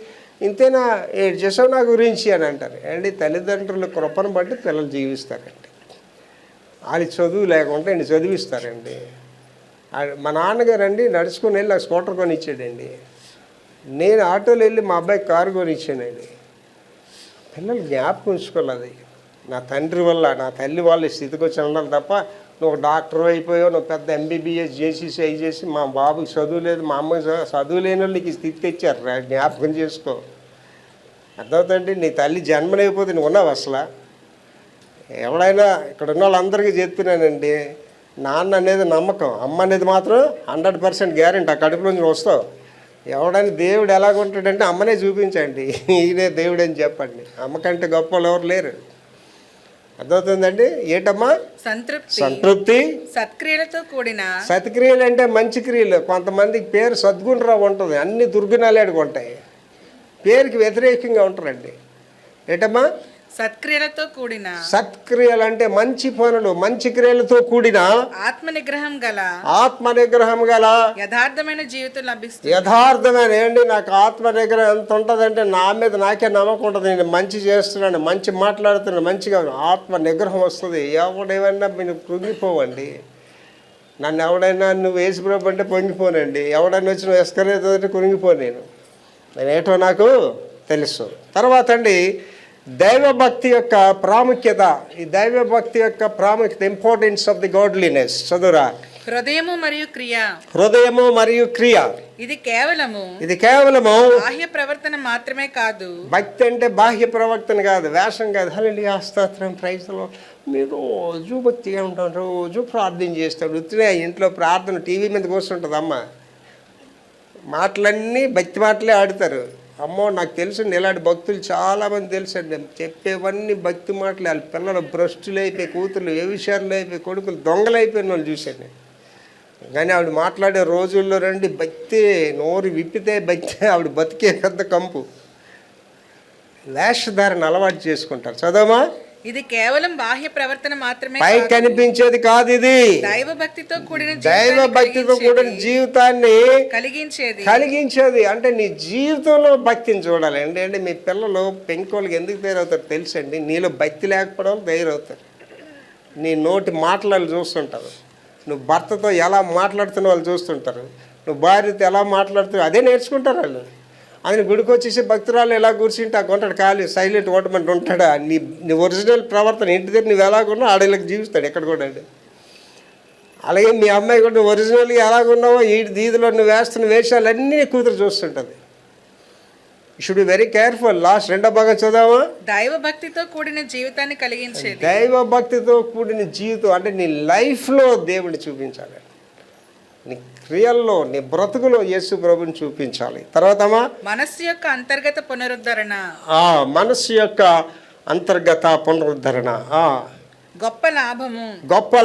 ఇంతేనా ఏడు చేసావు నా గురించి అని అంటారు. ఏంటి తల్లిదండ్రుల కృపను బట్టి పిల్లలు జీవిస్తారండి. వాళ్ళు చదువు లేకుండా అండి చదివిస్తారండి. మా నాన్నగారు అండి నడుచుకుని వెళ్ళి నాకు స్కూటర్ కొని ఇచ్చాడండి. నేను ఆటోలో వెళ్ళి మా అబ్బాయికి కారు కొని ఇచ్చానండి. పిల్లలు జ్ఞాపకం ఉంచుకోలేదు. నా తండ్రి వల్ల, నా తల్లి వాళ్ళ స్థితికి వచ్చి ఉండాలి తప్ప, నువ్వు డాక్టర్ అయిపోయావు, నువ్వు పెద్ద ఎంబీబీఎస్ చేసేసి అవి చేసి, మా బాబుకి చదువు లేదు, మా అమ్మకి చదువు లేని వాళ్ళు నీకు స్థితి తెచ్చారు. జ్ఞాపకం చేసుకో. అర్థమవుతుందండి. నీ తల్లి జన్మనైపోతే నువ్వు ఉన్నావు అసలు. ఎవడైనా ఇక్కడ ఉన్న వాళ్ళందరికీ చెప్తున్నానండి, నాన్న అనేది నమ్మకం, అమ్మ అనేది మాత్రం 100% గ్యారెంటీ. ఆ కడుపు నుంచి వస్తావు. ఎవడని దేవుడు ఎలాగుంటాడంటే అమ్మనే చూపించండి, ఈయనే దేవుడు అని చెప్పండి. అమ్మకంటే గొప్ప వాళ్ళు ఎవరు లేరు. అర్థమవుతుందండి. ఏటమ్మా? సంతృప్తి, సత్క్రియలతో కూడిన. సత్క్రియలు అంటే మంచి క్రియలు. కొంతమందికి పేరు సద్గుణరావు ఉంటుంది, అన్ని దుర్గుణాలు ఉంటాయి, పేరుకి వ్యతిరేకంగా ఉంటారండి. ఏటమ్మా? సత్క్రియలతో కూడిన. సత్క్రియలు అంటే మంచి పనులు, మంచి క్రియలతో కూడిన ఆత్మ నిగ్రహం గల యథార్థమైన జీవితం లభిస్తుంది. యథార్థమైన ఏంటి? నాకు ఆత్మ నిగ్రహం ఎంత ఉంటుందంటే నా మీద నాకే నమ్మకం ఉంటుంది. నేను మంచి చేస్తున్నాను, మంచి మాట్లాడుతున్నాను, మంచిగా ఆత్మ నిగ్రహం వస్తుంది. ఎవడేమన్నా మీరు కృంగిపోవండి. నన్ను ఎవడైనా నువ్వు వేసిప్రభు అంటే పొంగిపోనండి. ఎవడైనా వచ్చి నువ్వు ఎస్కరేదంటే కృంగిపోను. నేనేటో నాకు తెలుసు. తర్వాత అండి దైవభక్తి యొక్క ప్రాముఖ్యత. ఈ దైవభక్తి యొక్క ప్రాముఖ్యత, ఇంపార్టెన్స్ ఆఫ్ ది గాడ్లీనెస్. చదువురా. హృదయము మరియు క్రియ. ఇది కేవలము బాహ్య ప్రవర్తన మాత్రమే కాదు. భక్తి అంటే బాహ్య ప్రవర్తన కాదు, వేషం కాదు. హల్లెలూయా, స్తోత్రం, ప్రైజ్ ది లార్డ్. మీరు రోజు భక్తిగా ఉంటారు, రోజు ప్రార్థన చేస్తారు. ఉత్తినే ఇంట్లో ప్రార్థన టీవీ మీద కూర్చుంటుంది అమ్మ. మాటలన్నీ భక్తి మాటలే ఆడుతారు. అమ్మో నాకు తెలుసండి, ఇలాంటి భక్తులు చాలామంది తెలుసండి. చెప్పేవన్నీ భక్తి మాటలు. వాళ్ళ పిల్లలు భ్రష్టులు అయిపోయి, కూతుర్లు వ్యభిచారులు అయిపోయి, కొడుకులు దొంగలు అయిపోయిన వాళ్ళు చూశాను. కానీ ఆవిడ మాట్లాడే రోజుల్లో రండి భక్తి, నోరు విప్పితే భక్తి. ఆవిడ బతికే పెద్ద కంపు. వేషధారణ అలవాటు చేసుకుంటారు. చదవమా. ఇది కేవలం బాహ్య ప్రవర్తన మాత్రమే, పై కనిపించేది కాదు. ఇది దైవభక్తితో కూడిన జీవితాన్ని కలిగించేది. అంటే నీ జీవితంలో భక్తిని చూడాలి అండి. అంటే మీ పిల్లలు పెంకోళ్ళకి ఎందుకు తయారవుతారు తెలుసండి? నీలో భక్తి లేకపోవడం తయారవుతారు. నీ నోటి మాటలు చూస్తుంటారు. నువ్వు భర్తతో ఎలా మాట్లాడుతున్న వాళ్ళు చూస్తుంటారు. నువ్వు భార్యతో ఎలా మాట్లాడుతున్నావు అదే నేర్చుకుంటారు వాళ్ళు. ఆయన గుడికి వచ్చేసి భక్తురాలు ఎలా కూర్చుంటే ఆ కొంటాడు ఖాళీ సైలెంట్ ఓటమంటే ఉంటాడా? నీ ఒరిజినల్ ప్రవర్తన ఇంటి దగ్గర నువ్వు ఎలాగున్నావు ఆడేళ్ళకి జీవిస్తాడు ఎక్కడ కూడా. అలాగే మీ అమ్మాయి కూడా నువ్వు ఒరిజినల్గా ఎలాగున్నావో ఈ దీదిలో నువ్వు వేస్తున్న వేషాలన్నీ కూతురు చూస్తుంటుంది. Should be very careful. Last 2వ భాగం చదవమా. దైవభక్తితో కూడిన జీవితాన్ని కలిగించేది. దైవభక్తితో కూడిన జీవితం అంటే నీ లైఫ్లో దేవుడిని చూపించాలి, నీ క్రియల్లో, నీ బ్రతుకులో యేసు ప్రభుని చూపించాలి. తర్వాత మనస్సు యొక్క అంతర్గత పునరుద్ధరణ. మనస్సు యొక్క అంతర్గత పునరుద్ధరణ గొప్ప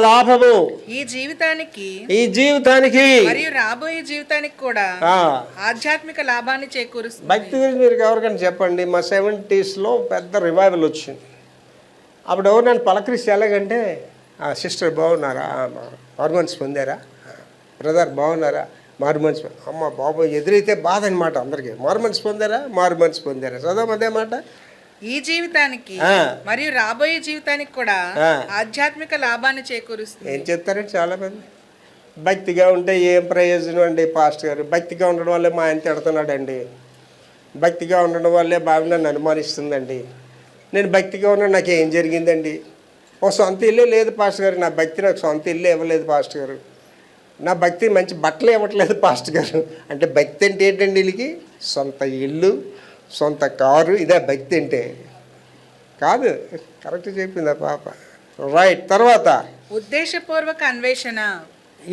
లాభము ఈ జీవితానికి మరియు రాబోయే జీవితానికి కూడా ఆధ్యాత్మిక లాభాన్ని చేకూరుస్తుంది. భక్తి గురించి మీరు ఎవరికైనా చెప్పండి. మా 70s పెద్ద రివైవల్ వచ్చింది. అప్పుడు ఎవరు నన్ను పలకరిస్తే ఎలాగంటే, సిస్టర్ బాగున్నారా, హార్మోన్స్ పొందారా, బ్రదర్ బాగున్నారా, మారు మనసు అమ్మ బాబు ఎదురైతే బాధ అనమాట అందరికీ. మారు మనసు పొందారా? మారు మనసు పొందారా? చదవం అదే మాట. ఈ జీవితానికి మరియు రాబోయే జీవితానికి కూడా ఆధ్యాత్మిక లాభాన్ని చేకూరుస్తుంది. ఏం చెప్తారంటే చాలామంది భక్తిగా ఉంటే ఏం ప్రయోజనం అండి పాస్టర్ గారు, భక్తిగా ఉండడం వల్లే మా ఆయన తిడుతున్నాడండి, భక్తిగా ఉండడం వల్లే బావి నన్ను అనుమానిస్తుందండి, నేను భక్తిగా ఉన్నా నాకు ఏం జరిగిందండి, ఒక సొంత ఇల్లే లేదు పాస్టర్ గారు, నా భక్తి నాకు సొంత ఇల్లే ఇవ్వలేదు పాస్టర్ గారు, నా భక్తి మంచి బట్టలు ఇవ్వట్లేదు పాస్టర్ గారు. అంటే భక్తి అంటే ఏంటండి వీళ్ళకి? సొంత ఇల్లు, సొంత కారు, ఇదే భక్తి అంటే కాదు. కరెక్ట్ చెప్పింది ఆ పాప. రైట్. తర్వాత ఉద్దేశపూర్వక అన్వేషణ.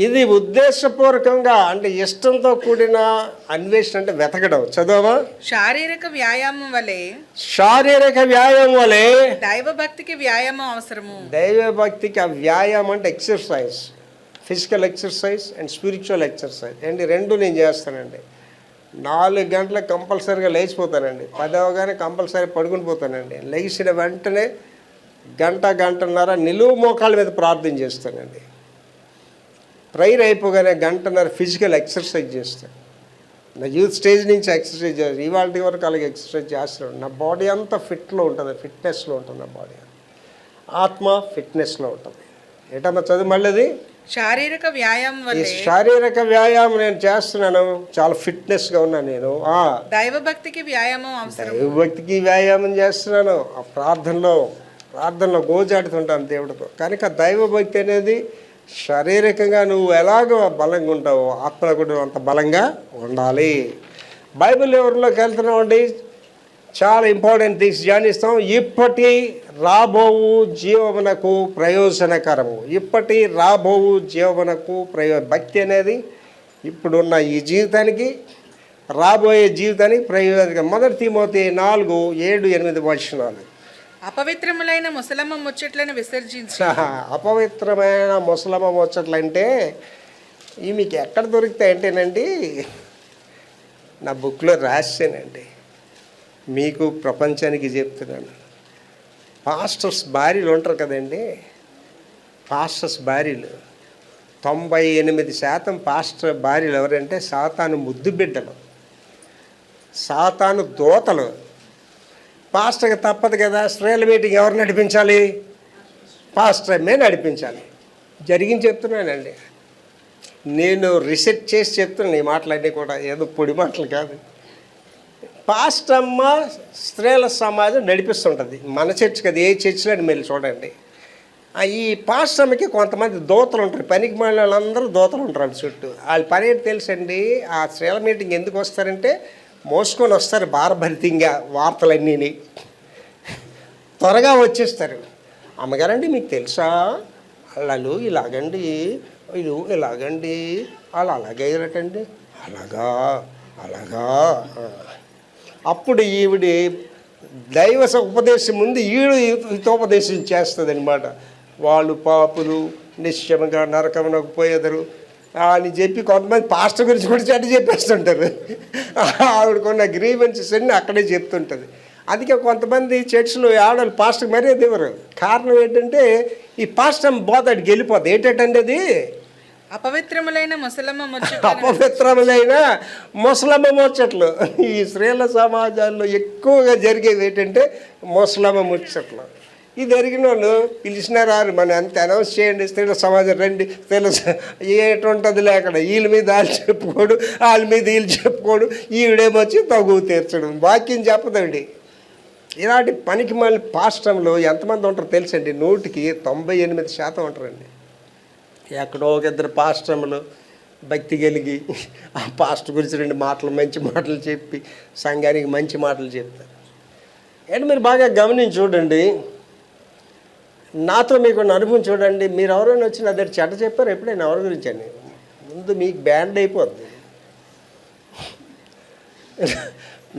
ఇది ఉద్దేశపూర్వకంగా అంటే ఇష్టంతో కూడిన అన్వేషణ అంటే వెతకడం. చదవమా? శారీరక వ్యాయామం వలె, శారీరక వ్యాయామం వలె దైవ భక్తికి వ్యాయామం అవసరము. దైవ భక్తికి ఆ వ్యాయామం అంటే exercise, physical exercise and spiritual exercise అండి. రెండు నేను చేస్తానండి. 4 గంటలకు కంపల్సరీగా లేచిపోతానండి. 10 అవగానే కంపల్సరీ పడుకుని పోతానండి. లేచిన వెంటనే గంటన్నర నిలువు మోకాళ్ళ మీద ప్రార్థన చేస్తానండి. ప్రేయర్ అయిపోగానే గంటన్నర ఫిజికల్ ఎక్సర్సైజ్ చేస్తాను. నా యూత్ స్టేజ్ నుంచి ఎక్సర్సైజ్ చేస్తాను, ఇవాళ వరకు అలాగే ఎక్సర్సైజ్ చేస్తున్నాను. నా బాడీ అంతా ఫిట్లో ఉంటుంది, ఫిట్నెస్లో ఉంటుంది. నా బాడీ ఆత్మ ఫిట్నెస్లో ఉంటుంది. ఏటమ్మా చదువు మళ్ళీ. శారీరక వ్యాయామం ఈ వలె శారీరక వ్యాయామం నేను చేస్తున్నాను, చాలా ఫిట్నెస్గా ఉన్నాను నేను. దైవ భక్తికి వ్యాయామం అవసరం. దైవ భక్తికి వ్యాయామం చేస్తున్నాను. ఆ ప్రార్థనలో గోజాడుతుంటాను దేవుడితో. కనుక దైవ భక్తి అనేది శారీరకంగా నువ్వు ఎలాగో బలంగా ఉంటావో ఆత్మలో కూడా అంత బలంగా ఉండాలి. బైబిల్ ఎవరిలోకి వెళ్తున్నామండి, చాలా ఇంపార్టెంట్ థింగ్స్ ధ్యానిస్తాం. ఇప్పటి రాబోవు జీవమునకు ప్రయోజనకరము. ఇప్పటి రాబోవు జీవమునకు భక్తి అనేది ఇప్పుడున్న ఈ జీవితానికి, రాబోయే జీవితానికి ప్రయోజనకరం. 1 తిమోతి 4:7-8 వచనాలు. అపవిత్రములైన ముసలమ్మ ముచ్చట్లను విసర్జించి. అపవిత్రమైన ముసలమ్మ ముచ్చట్లు అంటే ఇవి మీకు ఎక్కడ దొరుకుతాయంటేనండి, నా బుక్లో రాశానండి, మీకు ప్రపంచానికి చెప్తున్నాను. పాస్టర్స్ భార్యలు ఉంటారు కదండి, పాస్టర్స్ భార్యలు 98% పాస్టర్ భార్యలు ఎవరంటే సాతాను ముద్దు బిడ్డలు, సాతాను దోతలు. పాస్టర్కి తప్పదు కదా, స్త్రీల మీటింగ్ ఎవరు నడిపించాలి? పాస్టర్మే నడిపించాలి. జరిగింది చెప్తున్నానండి, నేను రీసెర్చ్ చేసి చెప్తున్నాను. ఈ మాటలన్నీ కూడా ఏదో పొడి మాటలు కాదు. పాస్టమ్మ స్త్రీల సమాజం నడిపిస్తుంటుంది. మన చర్చ్ కదా, ఏ చర్చిలో మీరు చూడండి. ఈ పాస్టమ్మకి కొంతమంది దోతలు ఉంటారు, పనికి మాలిన వాళ్ళందరూ దోతలు ఉంటారు చుట్టూ. వాళ్ళ పని ఏంటి తెలుసండి, ఆ స్త్రీల మీటింగ్ ఎందుకు వస్తారంటే మోసుకొని వస్తారు భారభరితంగా వార్తలన్నీ, త్వరగా వచ్చేస్తారు. అమ్మగారండి మీకు తెలుసా, వాళ్ళు ఇలాగండి, వీళ్ళు ఇలాగండి, వాళ్ళు అలాగేరటండి, అలాగా. అప్పుడు ఈవిడి దైవ ఉపదేశం ముందు ఈడు హితోపదేశం చేస్తుంది అనమాట. వాళ్ళు పాపులు నిశ్చయంగా నరకమునకు పోయేదరు అని చెప్పి కొంతమంది పాస్టర్ గురించి కూడా చెడ్డ చెప్పేస్తుంటారు. ఆవిడకున్న గ్రీవెన్సెస్ అన్నీ అక్కడే చెప్తుంటుంది. అందుకే కొంతమంది చర్చిలో ఆడవాళ్ళు పాస్టర్ మర్యాద ఇవ్వరు. కారణం ఏంటంటే ఈ పాస్టర్ బోధడికి వెళ్ళిపోతుంది. ఏంటంటే అది అపవిత్రములైన ముసలమ్మ ముచ్చట్లు. ఈ స్త్రీల సమాజాల్లో ఎక్కువగా జరిగేవి ఏంటంటే ముసలమ్మ ముచ్చట్లు. ఇది జరిగిన వాళ్ళు పిలిచినా రారు, మనం ఎంత అనౌన్స్ చేయండి, స్త్రీల సమాజం రండి, స్త్రీల ఏటుంటుందిలే అక్కడ. వీళ్ళ మీద వాళ్ళు చెప్పుకోడు, వాళ్ళ మీద వీళ్ళు చెప్పుకోడు, ఈవిడేమొచ్చి తగు తీర్చడం, వాక్యం చెప్పదండి. ఇలాంటి పనికి మళ్ళీ పాస్టంలో ఎంతమంది ఉంటారో తెలుసండి, 100కి 98% ఉంటారండి. ఎక్కడో ఒక 2 పాస్టర్లు భక్తి కలిగి ఆ పాస్టర్ గురించి 2 మాటలు మంచి మాటలు చెప్పి సంఘానికి మంచి మాటలు చెప్తారు. ఏంటి మీరు బాగా గమనించి చూడండి, నాతో మీకు అనుభవం చూడండి. మీరు ఎవరైనా వచ్చి నా దగ్గర చెడ్డ చెప్పారు ఎప్పుడైనా ఎవరి గురించి అని, ముందు మీకు బ్యాండ్ అయిపోద్ది.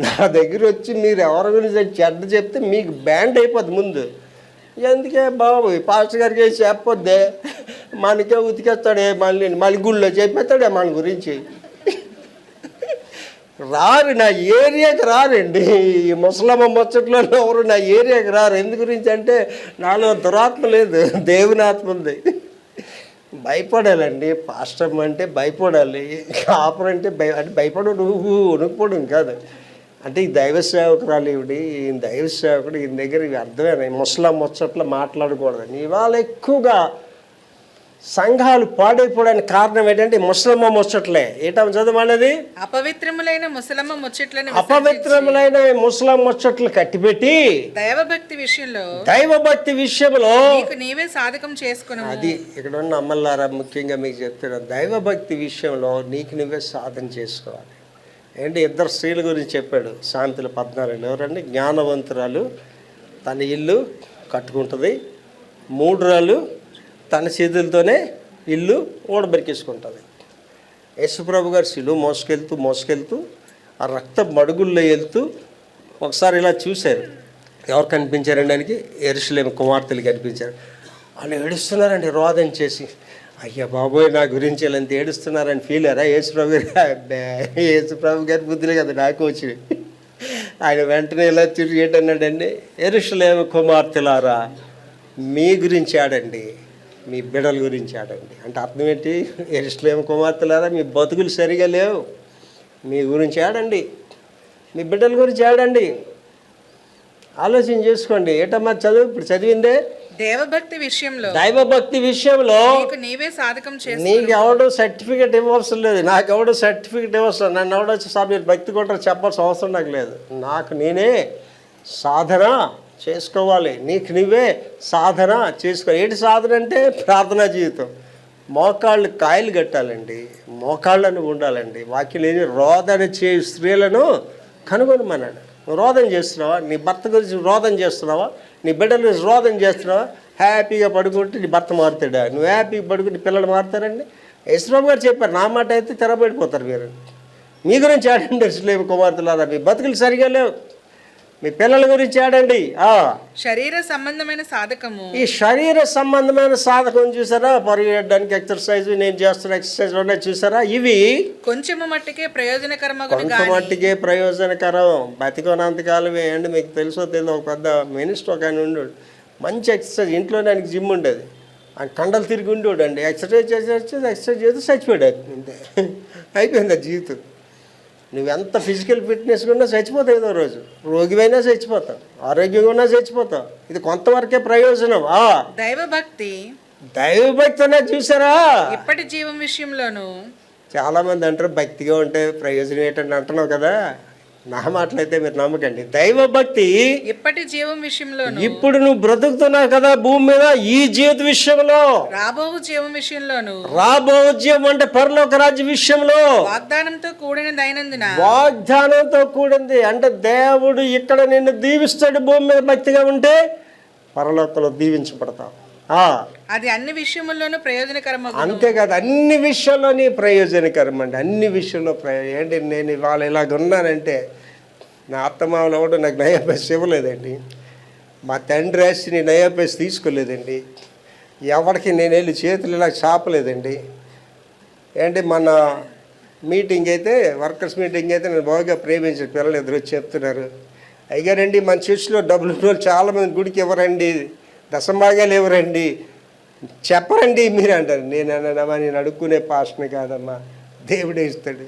నా దగ్గర వచ్చి మీరు ఎవరి గురించి చెడ్డ చెప్తే మీకు బ్యాండ్ అయిపోద్ది ముందు. ఎందుకే బాబు పాస్టర్ గారికి చెప్పొద్దే, మనకే ఉతికేస్తాడే, మళ్ళీ గుళ్ళో చెప్పేస్తాడే మన గురించి. రారు, నా ఏరియాకి రారండి. ఈ ముసలమ్మ ముచ్చట్లో ఎవరు నా ఏరియాకి రారు. ఎందు గురించి అంటే నాలో దురాత్మ లేదు, దేవుని ఆత్మ ఉంది. భయపడాలండి. పాస్టర్ అంటే భయపడాలి, కాపురం అంటే అంటే భయపడు, నువ్వు వణుకుపోవడం కాదు. అంటే ఈ దైవ సేవకురాలు ఈవిడి, ఈ దైవ సేవకుడు ఈయన దగ్గర ఇవి అర్థమైనాయి. ముసలా ముచ్చట్లు మాట్లాడకూడదని. ఇవాళ ఎక్కువగా సంఘాలు పాడైపోవడానికి కారణం ఏంటంటే ముసలమ్మ ముచ్చట్లే. ఏటం చదవమన్నది? అపవిత్రములైన ముసలమ్మ ముచ్చట్లను అపవిత్రములైన ముసలమ్మ ముచ్చట్లు కట్టిపెట్టి దైవభక్తి విషయంలో నీవే సాధకం చేసుకున్నావు. అది ఇక్కడ ఉన్న అమ్మలారా ముఖ్యంగా మీకు చెప్తున్నా, దైవభక్తి విషయంలో నీకు నువ్వే సాధన చేసుకోవాలి. ఏంటి, ఇద్దరు స్త్రీల గురించి చెప్పాడు సామెతలు 14. ఎవరండి? జ్ఞానవంతురాలు తన ఇల్లు కట్టుకుంటుంది, మూఢురాలు తన చేతులతోనే ఇల్లు ఓడబెరికేసుకుంటుంది. యేసుప్రభు గారు శిలువ మోసుకెళ్తూ ఆ రక్త మడుగుల్లో వెళ్తూ ఒకసారి ఇలా చూశారు. ఎవరు కనిపించారండి ఆయనకి? యెరూషలేము కుమార్తెలు కనిపించారు. వాళ్ళు ఏడుస్తున్నారండి రోదన చేసి. అయ్యా బాబోయ్, నా గురించి ఇలా ఎంత ఏడుస్తున్నారని ఫీల్ అయ్యారా? యేసుప్రభు గారి బుద్ధులే కదా నాకు వచ్చి. ఆయన వెంటనే ఇలా తిరిగి ఏంటన్నాడండి, యెరూషలేము కుమార్తెలారా మీ గురించి ఆడండి, మీ బిడ్డల గురించి ఆడండి. అంటే అర్థం ఏంటి? యెరూషలేము కుమార్తెలారా మీ బతుకులు సరిగా లేవు, మీ గురించి ఆడండి, మీ బిడ్డల గురించి ఆడండి. ఆలోచన చేసుకోండి. ఏటమ్మా చదువు ఇప్పుడు చదివిందే? దైవభక్తి విషయంలో నీవే సాధకం చేసి. నీకు ఎవడో సర్టిఫికేట్ ఇవ్వవలసిన లేదు, నాకు ఎవడో సర్టిఫికేట్ ఇవ్వవలసిన, నన్ను ఎవడో మీరు భక్తి కొట్టరు చెప్పాల్సిన అవసరం నాకు లేదు. నాకు నేనే సాధన చేసుకోవాలి, నీకు నువ్వే సాధన చేసుకోవాలి. ఏంటి సాధన అంటే? ప్రార్థనా జీవితం. మోకాళ్ళు కాయలు కట్టాలండి, మోకాళ్ళను ఉండాలండి. వాక్యం ఏది? రోదన చేయు స్త్రీలను కనుగొనమన్నాడు. నువ్వు రోదన చేస్తున్నావా? నీ భర్త గురించి రోదన చేస్తున్నావా? నీ బిడ్డల గురించి రోదన చేస్తున్నావా? హ్యాపీగా పడుకుంటే నీ భర్త మారుతాడా? నువ్వు హ్యాపీగా పడుకుంటే పిల్లలు మారుతారండి? యేసుప్రభు గారు చెప్పారు, నా మాట అయితే తెరబడిపోతారు మీరు. మీ గురించి ఆడండి యెరూషలేము కుమార్తెలారా, మీ బతుకులు సరిగా లేవు, మీ పిల్లల గురించి ఆడండి. శరీర సంబంధమైన సాధకము. ఈ శరీర సంబంధమైన సాధకం చూసారా? పరిగెట్టడానికి ఎక్సర్సైజ్, నేను చేస్తున్న ఎక్సర్సైజ్ ఉన్నాయి చూసారా? ఇవి కొంచెం మట్టికే ప్రయోజనకరం. బతికోనంతకాలమే అండి. మీకు తెలుసో తెలియదు, ఒక పెద్ద మినిస్టర్ ఒక ఆయన ఉండేవాడు, మంచి ఎక్సర్సైజ్, ఇంట్లోనే ఆయనకి జిమ్ ఉండేది. ఆయన కండలు తిరిగి ఉండేవాడు అండి. ఎక్సర్సైజ్ చేసి చచ్చిపోయాడు అంతే. అయిపోయింది ఆ జీవితం. నువ్వెంత ఫిజికల్ ఫిట్నెస్ ఉన్నా చచ్చిపోతావు, ఏదో రోజు రోగివైనా చచ్చిపోతావు, ఆరోగ్యంగా ఉన్నా చచ్చిపోతావు. ఇది కొంతవరకే ప్రయోజనం. దైవభక్తి అనేది చూసారా? ఇప్పటి జీవం విషయంలోనూ చాలా మంది అంటారు భక్తిగా ఉంటే ప్రయోజనం ఏంటంటే అంటున్నావు కదా. నా మాటలైతే మీరు నమ్మకండి. దైవభక్తి ఇప్పటి జీవం విషయంలో, ఇప్పుడు నువ్వు బ్రతుకుతున్నావు కదా భూమి మీద, ఈ జీవిత విషయంలో, రాబో జీవం విషయంలోను, రాబో జీవం అంటే పరలోక రాజ్య విషయంలో వాగ్దానంతో కూడింది. అంటే దేవుడు ఇక్కడ నిన్ను దీవిస్తాడు. భూమి మీద భక్తిగా ఉంటే పరలోకంలో దీవించబడతావు. అది అన్ని విషయంలోనూ ప్రయోజనకరం. అంతేకాదు, అన్ని విషయాల్లోని ప్రయోజనకరం అండి. అన్ని విషయంలో ఏంటి, నేను ఇవాళ ఇలాగ ఉన్నానంటే నా అత్తమామలు ఎవడు నాకు నయా పైసా ఇవ్వలేదండి, మా తండ్రి ఆస్తిని నయా పైసా తీసుకోలేదండి, ఎవరికి నేను వెళ్ళి చేతులు ఇలా చాపలేదండి. ఏంటి, మన మీటింగ్ అయితే, వర్కర్స్ మీటింగ్ అయితే నేను బాగా ప్రేమించిన పిల్లలు ఎదురు చెప్తున్నారు, అయ్యారండి మన చర్చిలో డబ్బులు రోజులు చాలామంది గుడికి ఇవ్వరండి, దశంభాగాలు ఇవ్వరండి, చెప్పరండి మీరు అంటారు. నేను అన్నానమ్మా, నేను అడుక్కునే పాస్టర్ని కాదమ్మా, దేవుడే ఇస్తాడు.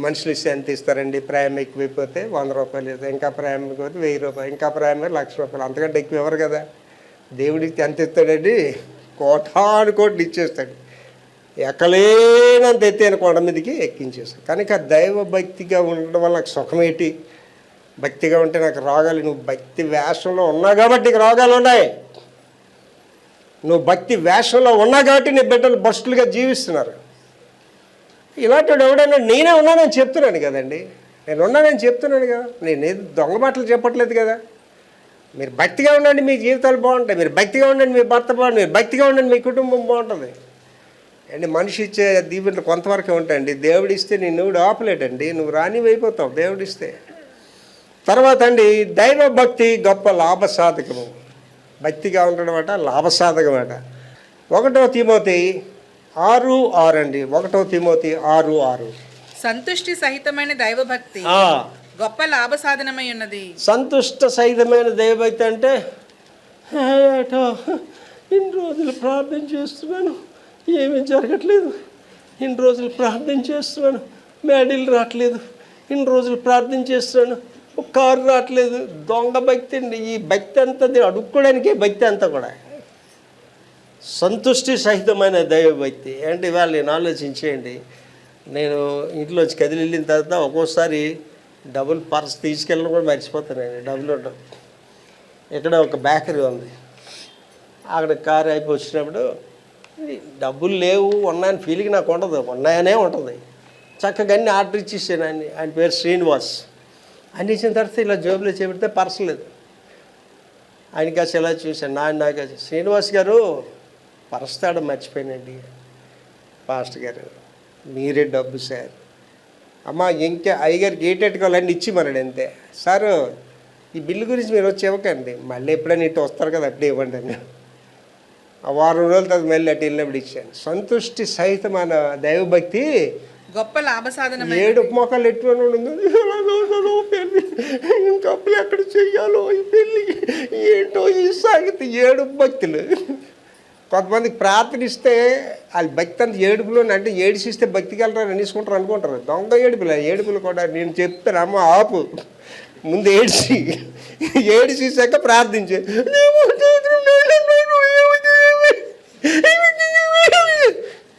మనుషులు ఇస్తే ఎంత ఇస్తారండి? ప్రేమ ఎక్కువైపోతే 100 రూపాయలు ఇస్తారు, ఇంకా ప్రేమ ఎక్కువైతే 1000 రూపాయలు, ఇంకా ప్రేమ 1,00,000 రూపాయలు, అంతకంటే ఎక్కువ ఇవ్వరు కదా. దేవుడికి ఎంత ఇస్తాడండి? కోటాను కోట్లు ఇచ్చేస్తాడు. ఎక్కలేనంత ఎత్తైన కొండ మీదకి ఎక్కించేస్తాడు. కనుక దైవ భక్తిగా ఉండడం వల్ల నాకు సుఖమేటి? భక్తిగా ఉంటే నాకు రోగాలు, నువ్వు భక్తి వేషంలో ఉన్నావు కాబట్టి నీకు రోగాలు ఉన్నాయి. నువ్వు భక్తి వేషంలో ఉన్నా కాబట్టి నీ బిడ్డలు బస్టులుగా జీవిస్తున్నారు. ఇలాంటి ఎవడైనా నేనే ఉన్నానని చెప్తున్నాను కదండి, నేను ఉన్నానని చెప్తున్నాను కదా, నేనేది దొంగ మాటలు చెప్పట్లేదు కదా. మీరు భక్తిగా ఉండండి, మీ జీవితాలు బాగుంటాయి. మీరు భక్తిగా ఉండండి, మీ భర్త బాగుంటుంది. మీరు భక్తిగా ఉండండి, మీ కుటుంబం బాగుంటుంది. అండి మనిషి ఇచ్చే దీవెనలు కొంతవరకే ఉంటాయండి. దేవుడు ఇస్తే నిన్ను ఆపలేటండి, నువ్వు రానివైపోతావు దేవుడిస్తే. తర్వాత అండి, దైవభక్తి గొప్ప లాభసాధకము. భక్తిగా ఉండడం అట లాభసాధకం అట. 1 తిమోతి 6:6 అండి. 1 తిమోతి 6:6. సంతుష్టి సహితమైన దైవభక్తి గొప్ప లాభ సాధనమై ఉన్నది. సంతుష్ట సహితమైన దైవభక్తి అంటే, ఇన్ని రోజులు ప్రార్థన చేస్తున్నాను, ఏమీ జరగట్లేదు, ఇన్ని రోజులు ప్రార్థన చేస్తున్నాను, మేడీలు రావట్లేదు, ఇన్ని రోజులు ప్రార్థన చేస్తున్నాను, ఒక కారు రావట్లేదు. దొంగ భక్తి అండి. ఈ భక్తి అంతా అడుక్కోవడానికే భక్తి అంతా కూడా. సంతుష్టి సహితమైన దైవ భక్తి అంటే ఇవాళ నేను ఆలోచించేయండి. నేను ఇంట్లోంచి కదిలి వెళ్ళిన తర్వాత ఒక్కోసారి డబుల్ పర్స్ తీసుకెళ్ళడం కూడా మర్చిపోతానండి. డబ్బులు ఉండవు. ఇక్కడ ఒక బేకరీ ఉంది, అక్కడ కారు అయిపోయి వచ్చినప్పుడు డబ్బులు లేవు ఉన్నాయని ఫీలింగ్ నాకు ఉండదు, ఉన్నాయనే ఉంటుంది. చక్కగా అన్నీ ఆర్డర్ ఇచ్చేసాను. ఆయన పేరు శ్రీనివాస్. అన్ని ఇచ్చిన తర్వాత ఇలా జోబులో చేపెడితే పర్స్ లేదు. ఆయనకి అసలు ఎలా చూశాను, నాకు శ్రీనివాస్ గారు పర్స్ తేడం మర్చిపోయానండి. పాస్టర్ గారు మీరే డబ్బు సార్. అమ్మ ఇంకా అయ్యగారికి ఏటెట్టుకోవాలని ఇచ్చి మనడు అంతే. సారు ఈ బిల్లు గురించి మీరు వచ్చి ఇవ్వకండి, మళ్ళీ ఎప్పుడైనా ఇటు వస్తారు కదా అప్పుడే ఇవ్వండి అని. ఆ వారం రోజుల తర్వాత మళ్ళీ అటు వెళ్ళినప్పుడు ఇచ్చాను. సంతుష్టి సహితమైన దైవభక్తి గొప్ప లాభ సాధన. ఏడు మొక్కలు ఎట్టుకొని ఉండదు. పెళ్ళి ఇంకా అప్పులు ఎక్కడ చెయ్యాలో, ఈ పెళ్ళి ఏంటో ఈ సాగితే ఏడు భక్తులు. కొంతమందికి ప్రార్థనిస్తే వాళ్ళు భక్తి అంత ఏడుపులోనే, అంటే ఏడిసిస్తే భక్తికి వెళ్తారు అనేసుకుంటారు అనుకుంటారు. దొంగ ఏడుపులు కూడా. నేను చెప్తాను, అమ్మ ఆపు, ముందు ఏడిసేసాక ప్రార్థించే.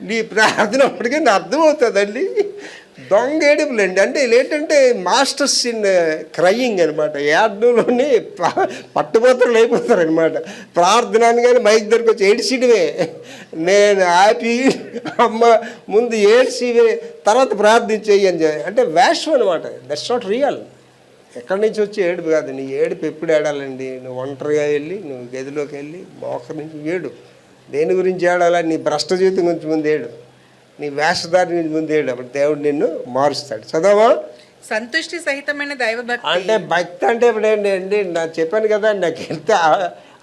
నీ ప్రార్థన అప్పటికే అర్థమవుతుందండి. దొంగ ఏడుపులండి. అంటే ఏంటంటే మాస్టర్స్ ఇన్ క్రయింగ్ అనమాట. యాడ్లోని పట్టుబోతలు అయిపోతారు అనమాట. ప్రార్థన అని కానీ మైక్ దగ్గరకు వచ్చి ఏడిసిడవే. నేను ఆపి అమ్మ ముందు ఏడ్చివే తర్వాత ప్రార్థించేయి అని అంటే వేషం అనమాట. That's not real. ఎక్కడి నుంచి వచ్చి ఏడుపు కాదు. నీ ఏడుపు ఎప్పుడు ఏడాలండి? నువ్వు ఒంటరిగా వెళ్ళి నువ్వు గదిలోకి వెళ్ళి మోకరి నుంచి ఏడు. దేని గురించి ఏడాలా? నీ భ్రష్ట జీవితం గురించి ముందు ఏడు, నీ వేషధారి నుంచి ముందు ఏడు. అప్పుడు దేవుడు నిన్ను మారుస్తాడు. చదవా? సంతుష్టి సహితమైన దైవభక్తి అంటే భక్తి అంటే ఇప్పుడు ఏంటండి, నాకు చెప్పాను కదా, నాకు వెళ్తే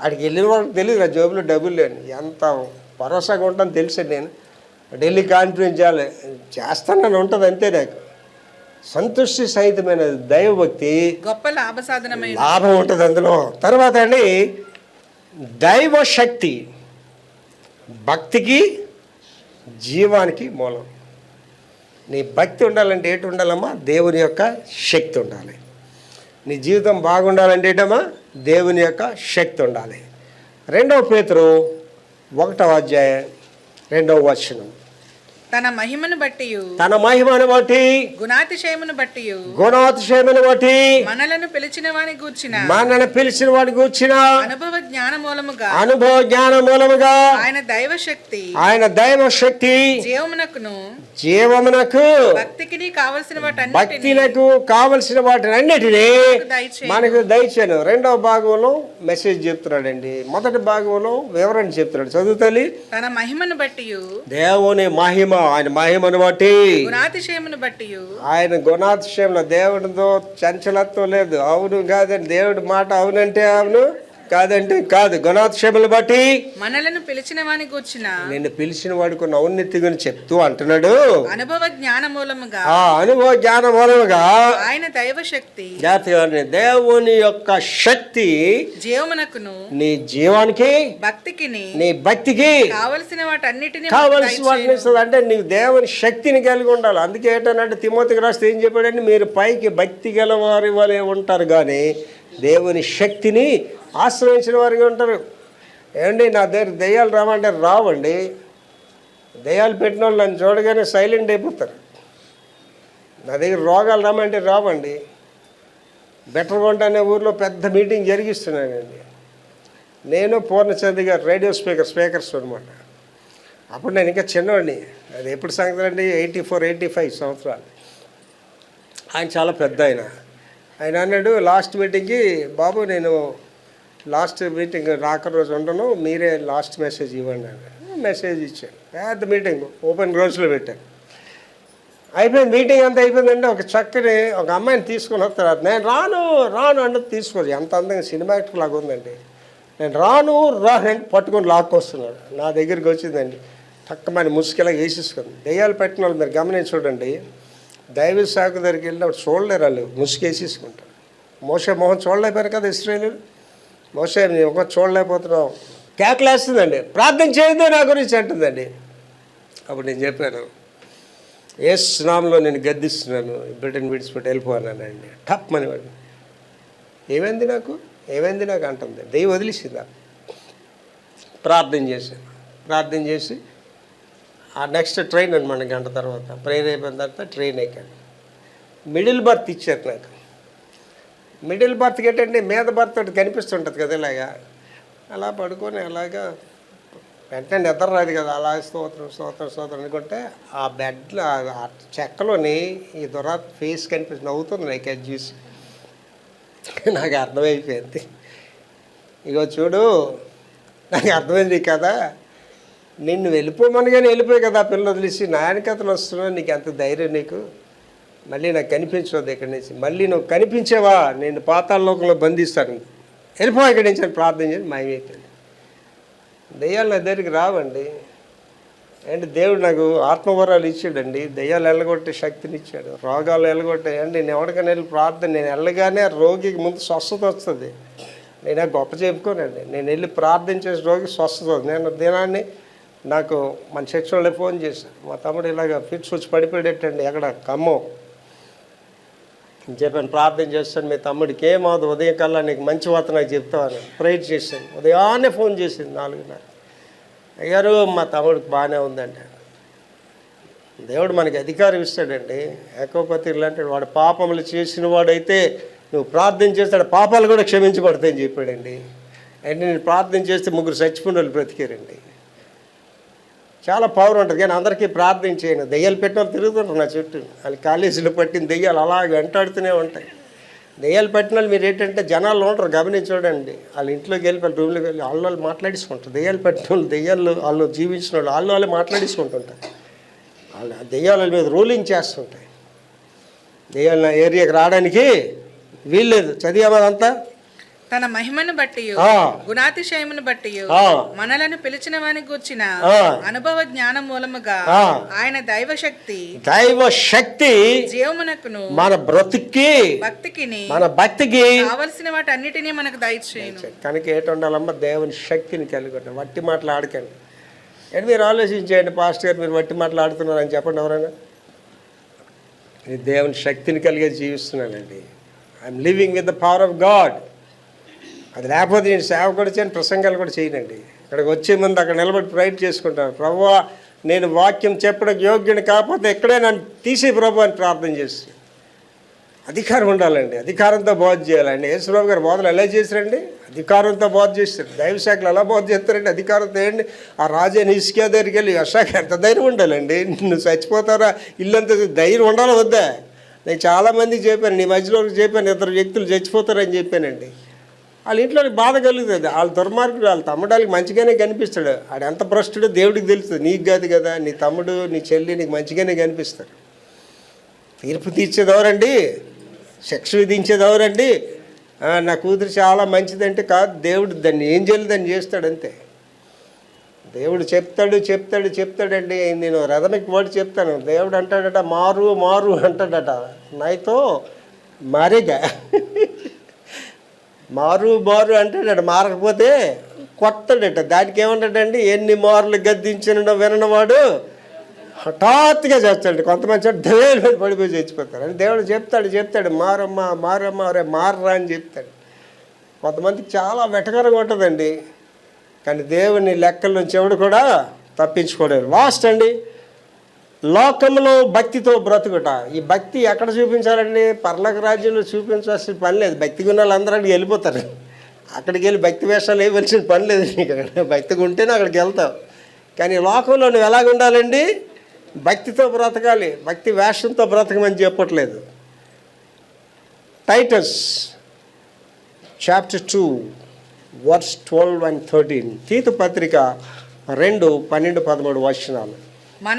అక్కడికి వెళ్ళిన వాళ్ళకి తెలియదు నా జోబులో డబ్బులు లేని. ఎంత భరోసాగా ఉంటాను తెలుసు. నేను ఢిల్లీ కాన్ఫరెన్స్ చేస్తానని ఉంటుంది అంతే. నాకు సంతుష్టి సహితమైన దైవభక్తి గొప్ప లాభ సాధనమైన లాభం ఉంటుంది అందులో. తర్వాత అండి దైవ శక్తి భక్తికి జీవానికి మూలం. నీ భక్తి ఉండాలంటే ఏంటి ఉండాలమ్మా? దేవుని యొక్క శక్తి ఉండాలి. నీ జీవితం బాగుండాలంటే ఏంటమ్మా? దేవుని యొక్క శక్తి ఉండాలి. 2 పేతురు 1వ అధ్యాయం 2వ వచనం. తన మహిమను బట్టి గుణాతిశయమును బట్టి మనలను పిలిచిన వాని గూర్చిన అనుభవ జ్ఞాన మూలముగా ఆయన దైవ శక్తి జీవమునకు భక్తికి కావలసిన వాటినన్నిటినీ మనకు దయచేను. 2వ భాగంలో మెసేజ్ చెప్తున్నాడండి. మొదటి భాగంలో వివరణ చెప్తున్నాడు. చదువుతల్లి. తన మహిమను బట్టి దేవుని మహిమ, ఆయన మహిమను బట్టి ఆయన గుణాతిశయంలో దేవుడితో చంచలత్వం లేదు. అవును కాదండి, దేవుడి మాట అవునంటే అవును, కాదంటే కాదు. గుణాతిశయములు బట్టి మనలను పిలిచిన వాని గూర్చిన నిన్ను పిలిచిన వాడికి ఉన్న ఔన్నత్య గురించి చెప్తూ అంటున్నాడు. అనుభవ జ్ఞాన మూలముగా ఆయన దైవ శక్తి, దేవుని యొక్క శక్తి జీవమునకును నీ జీవానికి నీ భక్తికి కావలసిన వాటిని అంటే నీకు దేవుని శక్తిని కలిగి ఉండాలి. అందుకే ఏంటంటే తిమోతికి రాస్తే ఏం చెప్పాడంటే, మీరు పైకి భక్తి గల వారి వలె ఉంటారు కానీ దేవుని శక్తిని ఆశ్రయించిన వారిగా ఉంటారు. ఏమండి, నా దగ్గర దెయ్యాలు రావంటే రావండి. దెయ్యాలు పెట్టిన వాళ్ళు నన్ను చూడగానే సైలెంట్ అయిపోతారు. నా దగ్గర రోగాలు రామంటే రావండి. బెటర్గొండ అనే ఊర్లో పెద్ద మీటింగ్ జరిగిస్తున్నానండి. నేను పూర్ణచంద్ర గారు రేడియో స్పీకర్స్ అనమాట. అప్పుడు నేను ఇంకా చిన్నవాడిని. అది ఎప్పుడు సంగతి అండి, 84-85 సంవత్సరాలు. ఆయన చాలా పెద్ద ఆయన అన్నాడు లాస్ట్ మీటింగ్కి, బాబు నేను లాస్ట్ మీటింగ్ రాక రోజు ఉండను, మీరే లాస్ట్ మెసేజ్ ఇవ్వండి అని. మెసేజ్ ఇచ్చాను. పెద్ద మీటింగ్ ఓపెన్ రోజులో పెట్టాను. అయిపోయింది, మీటింగ్ అంతా అయిపోయిందంటే ఒక చక్కని ఒక అమ్మాయిని తీసుకొని వస్తారు. నేను రాను అన్నది తీసుకోదు. ఎంత అందంగా సినిమాటిక్ లాగా ఉందండి. నేను రాను పట్టుకొని లాక్కొస్తున్నాడు. నా దగ్గరికి వచ్చిందండి. తక్కువని ముసుకెలా వేసేసుకుంది. దెయ్యాలు పెట్టిన వాళ్ళు మీరు గమనించి చూడండి. దైవ శాఖ దగ్గరికి వెళ్ళినప్పుడు చూడలేరు, వాళ్ళు ముసుగేసేసుకుంటారు. మోషే మొహం చూడలేకపోయారు కదా ఇశ్రాయేలీయులు. మోషే ఒక చూడలేకపోతున్నాం, కేకలేస్తుందండి. ప్రార్థన చేయొద్దు నా గురించి అంటుందండి. అప్పుడు నేను చెప్పాను, యేసు నామములో నేను గద్దిస్తున్నాను, బ్రిటన్ విడిచిపెట్టి వెళ్ళిపోన్నానండి. టప్ అనేవాడు. ఏమైంది నాకు అంటుంది. దెయ్యం వదిలేసిందా. ప్రార్థన చేసి ఆ నెక్స్ట్ ట్రైన్ అనమాట, గంట తర్వాత ప్రేయర్ అయిపోయిన తర్వాత ట్రైన్ ఎక్కాను. మిడిల్ బర్త్ ఇచ్చారు నాకు. మిడిల్ బర్త్కి ఏంటంటే మీద బర్త్ ఒకటి కనిపిస్తుంటుంది కదా, ఇలాగా అలా పడుకొని అలాగా వెంటనే నిద్ర రాదు కదా, అలా స్తోత్రం అనుకుంటే ఆ బెడ్లో ఆ చెక్కలోని ఈ దురాత్మ ఫేస్ కనిపిస్తుంది, నవ్వుతుంది నాకు అది చూసి. నాకు అర్థమైపోయింది. ఇగో చూడు, నాకు అర్థమైంది కదా, నిన్ను వెళ్ళిపోమనగానే వెళ్ళిపోయి కదా పిల్లలు వదిలేసి, నా వెనకతలు వస్తున్నావు, నీకు ఎంత ధైర్యం నీకు, మళ్ళీ నాకు కనిపించవద్దు ఇక్కడి నుంచి, మళ్ళీ నువ్వు కనిపించావా నేను పాతాళలోకంలో బంధిస్తాను, వెళ్ళిపో ఇక్కడి నుంచి అని ప్రార్థన చేసి మాయమైపోయింది. దెయ్యాలు నా దగ్గరికి రావండి. అండ్ దేవుడు నాకు ఆత్మవరాలు ఇచ్చాడండి, దెయ్యాలు వెళ్ళగొట్టే శక్తిని ఇచ్చాడు, రోగాలు వెళ్ళగొట్టే. అండి నేను ఎవరికైనా వెళ్ళి ప్రార్థన, నేను వెళ్ళగానే రోగికి ముందు స్వస్థత వస్తుంది. నేనే గొప్ప చెప్పుకోనండి, నేను వెళ్ళి ప్రార్థన చేసే రోగికి స్వస్థత వస్తుంది. నేను దినాన్ని నాకు మన చర్చ్ వాళ్ళే ఫోన్ చేశాను, మా తమ్ముడు ఇలాగ ఫిట్స్ వచ్చి పడిపోయేటండి ఎక్కడ ఖమ్మం చెప్పాను, ప్రార్థన చేస్తాను, మీ తమ్ముడికి ఏమవుతుంది, ఉదయం కల్లా నీకు మంచి వార్త నాకు చెప్తామని ప్రేయర్ చేశాను. ఉదయాన్నే ఫోన్ చేసింది 4:30. అయ్యారు మా తమ్ముడికి బాగానే ఉందండి. దేవుడు మనకి అధికారం ఇస్తాడండి. ఏకోపతి ఇలాంటి వాడు పాపములు చేసిన వాడైతే నువ్వు ప్రార్థన చేస్తాడు, పాపాలు కూడా క్షమించబడతాయని చెప్పాడండి. అంటే నేను ప్రార్థన చేస్తే 3 చచ్చిపోయిన వాళ్ళు బ్రతికారండి. చాలా పవర్ ఉంటుంది, కానీ అందరికీ ప్రార్థన చేయను. దెయ్యాలు పెట్టిన వాళ్ళు తిరుగుతుంటారు నా చుట్టూ, వాళ్ళు కాలేజీలో పట్టిన దెయ్యాలు అలా వెంటాడుతూనే ఉంటాయి. దెయ్యాలు పట్టిన వాళ్ళు మీరు ఏంటంటే జనాలు ఉంటారు, గమనించి చూడండి, వాళ్ళ ఇంట్లోకి వెళ్ళి వాళ్ళ రూమ్లోకి వెళ్ళి వాళ్ళు మాట్లాడేసుకుంటారు. దెయ్యాలు పట్టిన వాళ్ళు, దెయ్యాలు వాళ్ళు జీవించిన వాళ్ళు వాళ్ళే మాట్లాడేసుకుంటుంటారు. వాళ్ళు దెయ్యాల మీద రూలింగ్ చేస్తుంటాయి. దెయ్యాల ఏరియాకి రావడానికి వీల్లేదు. చదివామంతా తన మహిమను బట్టి గుణాతిశయమును బట్టి మనలను పిలిచిన వాని గూర్చిన అనుభవ జ్ఞానం మూలముగా ఆయన దైవ శక్తి జీవమునకును మన బ్రతుక్కి మన భక్తికి కావలసిన వాటి అన్నిటినీ మనకు దయచేయును. కనుక ఏటి ఉండాలమ్మా, దేవుని శక్తిని కలిగి ఉంటాం. వట్టి మాటలు ఆడకండి. ఏంటి మీరు ఆలోచించేయండి, పాస్టర్ గారు మీరు వట్టి మాటలు ఆడుతున్నారు అని చెప్పండి ఎవరైనా. దేవుని శక్తిని కలిగే జీవిస్తున్నానండి. I'm living with the power of God. అది లేకపోతే నేను సేవ కూడా చేయను, ప్రసంగాలు కూడా చేయనండి. ఇక్కడికి వచ్చే ముందు అక్కడ నిలబడి ప్రైట్ చేసుకుంటాను, ప్రభువా నేను వాక్యం చెప్పడానికి యోగ్యుని కాకపోతే ఇక్కడే నన్ను తీసి ప్రభు అని ప్రార్థన చేస్తాను. అధికారం ఉండాలండి, అధికారంతో బోధ చేయాలండి. యేసుప్రభు గారు బోధలు ఎలా చేశారండి? అధికారంతో బోధ చేస్తారు. దైవశాఖలు ఎలా బోధ చేస్తారండి? అధికారంతో ఏంటి? ఆ రాజైన ఇసుక దగ్గరికి వెళ్ళి అశాఖ ఎంత ధైర్యం ఉండాలండి, నువ్వు చచ్చిపోతారా ఇల్లంతా ధైర్యం ఉండాలి వద్దా? నేను చాలామందికి చెప్పాను, నీ మధ్యలో చెప్పాను, 2 వ్యక్తులు చచ్చిపోతారని చెప్పానండి. వాళ్ళ ఇంట్లో బాధ కలుగుతుంది. వాళ్ళ దుర్మార్గుడు వాళ్ళ తమ్ముడానికి మంచిగానే కనిపిస్తాడు. ఆడు ఎంత భ్రష్టుడో దేవుడికి తెలుస్తుంది, నీకు కాదు కదా. నీ తమ్ముడు నీ చెల్లి నీకు మంచిగానే కనిపిస్తాడు. తీర్పు తీర్చేదెవరండి? శిక్ష విధించేదెవరండి? నా కూతురు చాలా మంచిదంటే కాదు, దేవుడు దాన్ని ఏం చేయాలి దాన్ని చేస్తాడంతే. దేవుడు చెప్తాడండి. నేను రథమికి వాడు చెప్తాను, దేవుడు అంటాడట మారు అంటాడట, నాతో మారేగా మారు అంటాడట. మారకపోతే కొట్టడట. దానికి ఏమంటాడండి, ఎన్ని మార్లు గద్దించిన వినవాడు హఠాత్తుగా చేస్తాడు. కొంతమంది ధైర్యం పడిపోయి చచ్చిపోతారు. అని దేవుడు చెప్తాడు మారమ్మా రే మారరా అని చెప్తాడు. కొంతమందికి చాలా వెటకరంగా ఉంటుందండి, కానీ దేవుని లెక్కల నుంచి ఎవడు కూడా తప్పించుకోలేరు. లాస్ట్ అండి, లోకంలో భక్తితో బ్రతుకుట. ఈ భక్తి ఎక్కడ చూపించాలండి? పరలోక రాజ్యంలో చూపించాల్సిన పని లేదు. భక్తి గుణ వాళ్ళందరూ అక్కడికి వెళ్ళిపోతారు. అక్కడికి వెళ్ళి భక్తి వేషాలు వేయవలసిన పని లేదు నీకు. అక్కడ భక్తిగా ఉంటేనే అక్కడికి వెళ్తావు. కానీ లోకంలో నువ్వు ఎలాగ ఉండాలండి? భక్తితో బ్రతకాలి, భక్తి వేషంతో బ్రతకమని చెప్పట్లేదు. Titus chapter 2 verse 12 and 13. తీతు పత్రిక 2:12-13 వచనాలు. మన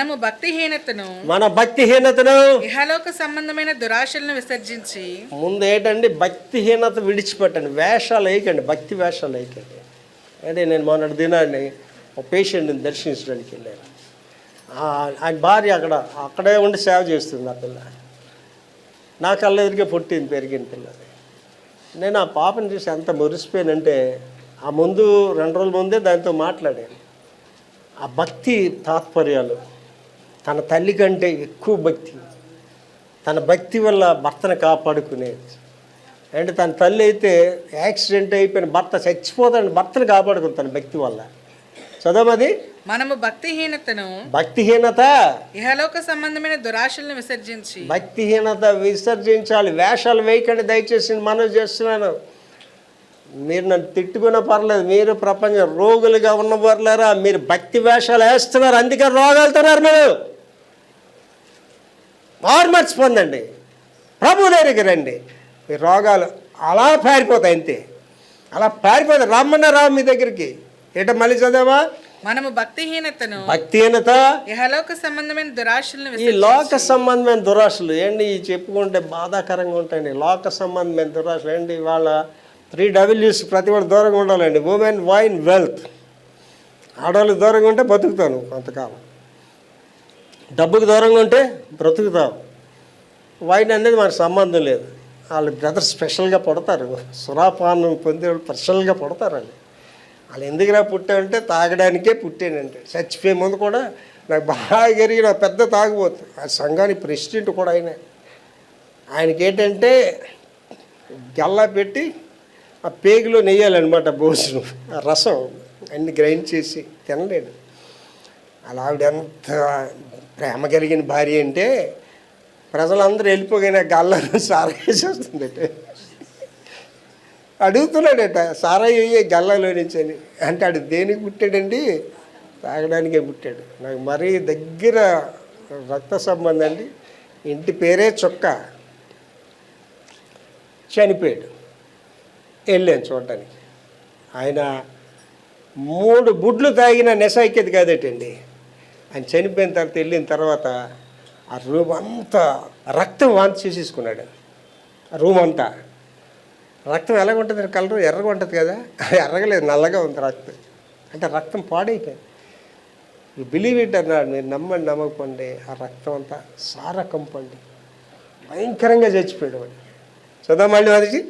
భక్తిహీనతను ఇహలోక సంబంధమైన దురాశలను విసర్జించి ముందు ఏంటండి, భక్తిహీనత విడిచిపెట్టండి. వేషాలు వేయకండి, భక్తి వేషాలు వేయకండి. అంటే నేను మొన్నటి దినాన్ని ఒక పేషెంట్ని దర్శించడానికి వెళ్ళాను. ఆయన భార్య అక్కడే ఉండి సేవ చేస్తుంది. ఆ పిల్ల నా కళ్ళ ఎదురుగా పుట్టింది, పెరిగిన పిల్లది. నేను ఆ పాపను చూసి ఎంత మురిసిపోయానంటే, ఆ ముందు 2 రోజుల ముందే దాంతో మాట్లాడాను. ఆ భక్తి తాత్పర్యాలు తన తల్లి కంటే ఎక్కువ భక్తి. తన భక్తి వల్ల భర్తను కాపాడుకునేది. అంటే తన తల్లి అయితే యాక్సిడెంట్ అయిపోయిన భర్త చచ్చిపోతాడు, భర్తను కాపాడుకుంది తన భక్తి వల్ల. చదవది. మనము భక్తిహీనత ఇహలోక సంబంధమైన దురాశలను విసర్జించి భక్తిహీనత విసర్జించాలి. వేషాలు వేయకండి దయచేసి మనవి చేస్తున్నాను. మీరు నన్ను తిట్టుకున్న పర్లేదు, మీరు ప్రపంచం రోగులుగా ఉన్నవారులారా, మీరు భక్తి వేషాలు వేస్తున్నారు, అందుకే రోగాలుతున్నారు. మీరు మార్చి పొందండి, ప్రభు దగ్గరికి రండి, మీ రోగాలు అలా పారిపోతాయి. అంతే, అలా పారిపోతాయి. రమ్మన్న రావు మీ దగ్గరికి. ఏట మళ్ళీ చదవా? మనము భక్తిహీనత ఇహలోక సంబంధమైన దురాశలను ఈ లోక సంబంధమైన దురాశలు ఏంటి చెప్పుకుంటే బాధాకరంగా ఉంటాయండి. లోక సంబంధమైన దురాశలు ఏంటి? వాళ్ళ 3 W's ప్రతి వాడు దూరంగా ఉండాలండి. Women, wine, wealth. ఆడవాళ్ళకి దూరంగా ఉంటే బతుకుతాను కొంతకాలం, డబ్బుకి దూరంగా ఉంటే బ్రతుకుతావు. వైన్ అనేది మనకు సంబంధం లేదు. వాళ్ళు బ్రదర్ స్పెషల్గా పడతారు, సురాపానం పొందేవాళ్ళు స్పెషల్గా పడతారు. వాళ్ళు ఎందుకురా పుట్టానంటే తాగడానికే పుట్టానంటే. చచ్చిపోయే ముందు కూడా నాకు బాగా జరిగిన పెద్ద తాగుబోతు, ఆ సంఘానికి ప్రెసిడెంట్ కూడా ఆయనకి ఏంటంటే గల్లా పెట్టి ఆ పేగులో నెయ్యాలన్నమాట భోజనం, ఆ రసం అన్ని గ్రైండ్ చేసి తినలేడు. అలా ఆవిడ ఎంత ప్రేమ కలిగిన భార్య అంటే ప్రజలందరూ వెళ్ళిపోయినా గల్లను సారా వేసేస్తుందట. అడుగుతున్నాడట, సారా వేయే గల్లలో నుంచి అని. అంటే ఆడు దేనికి పుట్టాడండి? తాగడానికే పుట్టాడు. నాకు మరీ దగ్గర రక్త సంబంధం అండి. ఇంటి పేరే చొక్క. చనిపోయాడు. వెళ్ళాను చూడటానికి. ఆయన 3 బుడ్లు తాగిన నెసైక్యది కాదటండి. ఆయన చనిపోయిన తర్వాత వెళ్ళిన తర్వాత ఆ రూమ్ అంతా రక్తం వాంతి చేసేసుకున్నాడు. ఆ రూమ్ అంతా రక్తం ఎలాగ ఉంటుంది? కలరు ఎర్రగా ఉంటుంది కదా, ఎర్రగలేదు, నల్లగా ఉంది రక్తం. అంటే రక్తం పాడైపోయింది. యూ బిలీవ్ ఇట్ అన్నాడు. మీరు నమ్మండి నమ్మకపోండి, ఆ రక్తం అంతా సారా కంపండి. భయంకరంగా చచ్చిపోయాడు వాడు. చదవమండి అది.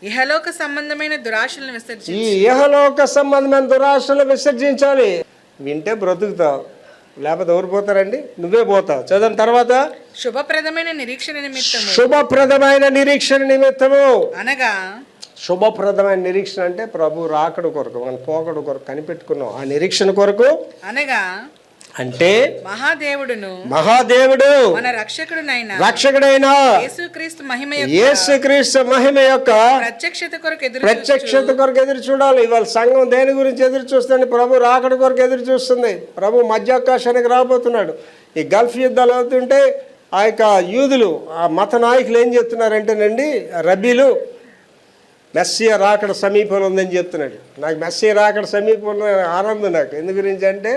ఇహలోక సంబంధమైన దురాశలను విసర్జించి ఈ ఇహలోక సంబంధమైన దురాశలను విసర్జించాలి. వింటే బ్రతుకుతావు, లేకపోతే ఎవరు పోతారండి? నువ్వే పోతావు. చదవని తర్వాత శుభప్రదమైన నిరీక్షణ నిమిత్తము. శుభప్రదమైన నిరీక్షణ నిమిత్తము అనగా శుభప్రదమైన నిరీక్షణ అంటే ప్రభు రాకడ కొరకు, మన పోకడ కొరకు కనిపెట్టుకున్నాం. ఆ నిరీక్షణ కొరకు అనగా అంటే మహాదేవుడు మన రక్షకుడైన యేసుక్రీస్తు మహిమ యొక్క ప్రత్యక్షత కొరకు ఎదురు చూడాలి. ఇవాళ సంఘం దేని గురించి ఎదురు చూస్తుంది? ప్రభు రాకడ కొరకు ఎదురు చూస్తుంది. ప్రభు మధ్యాకాశానికి రాబోతున్నాడు. ఈ గల్ఫ్ యుద్ధాలు అవుతుంటే ఆ యొక్క యూదులు, ఆ మత నాయకులు ఏం చెప్తున్నారంటేనండి, రబీలు మెస్సియా రాకడ సమీపంలో ఉందని చెప్తున్నాడు. నాకు మెస్సియా రాకడ సమీపంలో ఆనందం. నాకు ఎందు గురించి అంటే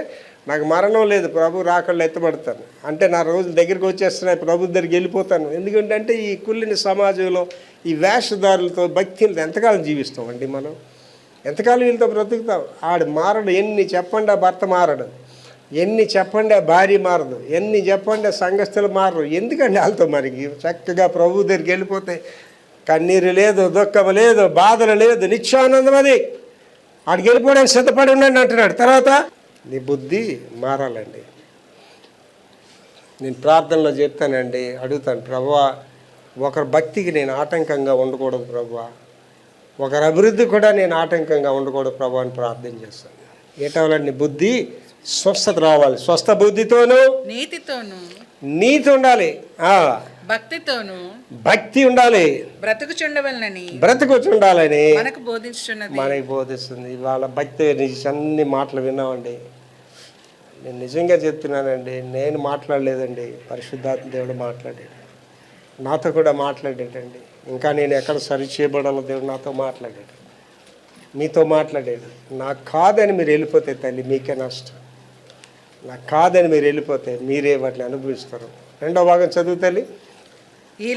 నాకు మరణం లేదు, ప్రభు రాకడలో ఎత్తబడతాను. అంటే నా రోజులు దగ్గరికి వచ్చేస్తున్నాయి, ప్రభు దగ్గరికి వెళ్ళిపోతాను. ఎందుకంటే ఈ కుళ్ళిన సమాజంలో ఈ వేషధారులతో భక్తులతో ఎంతకాలం జీవిస్తామండి మనం? ఎంతకాలం వీళ్ళతో బ్రతుకుతాం? ఆడు మారడు. ఎన్ని చెప్పండి ఆ భర్త మారడు, ఎన్ని చెప్పండి ఆ భార్య మారదు, ఎన్ని చెప్పండి ఆ సంఘస్థులు మారరు. ఎందుకండి వాళ్ళతో మరి చక్కగా ప్రభు దగ్గరికి వెళ్ళిపోతే కన్నీరు లేదు, దుఃఖం లేదు, బాధలు లేదు, నిత్యానందం. అది ఆడికి వెళ్ళిపోవడానికి సిద్ధపడి ఉండండి అంటున్నాడు. తర్వాత నీ బుద్ధి మారాలండి. నేను ప్రార్థనలో చెప్తానండి, అడుగుతాను, ప్రభువా ఒకరి భక్తికి నేను ఆటంకంగా ఉండకూడదు ప్రభువా, ఒకరి అభివృద్ధి కూడా నేను ఆటంకంగా ఉండకూడదు ప్రభు అని ప్రార్థన చేస్తాను. ఏటవాలండి? బుద్ధి స్వస్థత రావాలి. స్వస్థ బుద్ధితోనూ నీతి ఉండాలి, భక్తి ఉండాలి, బ్రతుకుచుండాలని మనకు బోధిస్తుంది. ఇవాళ భక్తి అన్ని మాటలు విన్నామండి. నేను నిజంగా చెప్తున్నానండి, నేను మాట్లాడలేదండి, పరిశుద్ధాత్మ దేవుడు మాట్లాడాడు, నాతో కూడా మాట్లాడేటండి. ఇంకా నేను ఎక్కడ సరి చేయబడాలో దేవుడు నాతో మాట్లాడాడు, మీతో మాట్లాడాడు. నాకు కాదని మీరు వెళ్ళిపోతే తల్లి మీకే నష్టం. నాకు కాదని మీరు వెళ్ళిపోతే మీరే వాటిని అనుభవిస్తారు. 2వ భాగం చదువు తల్లి. ఈ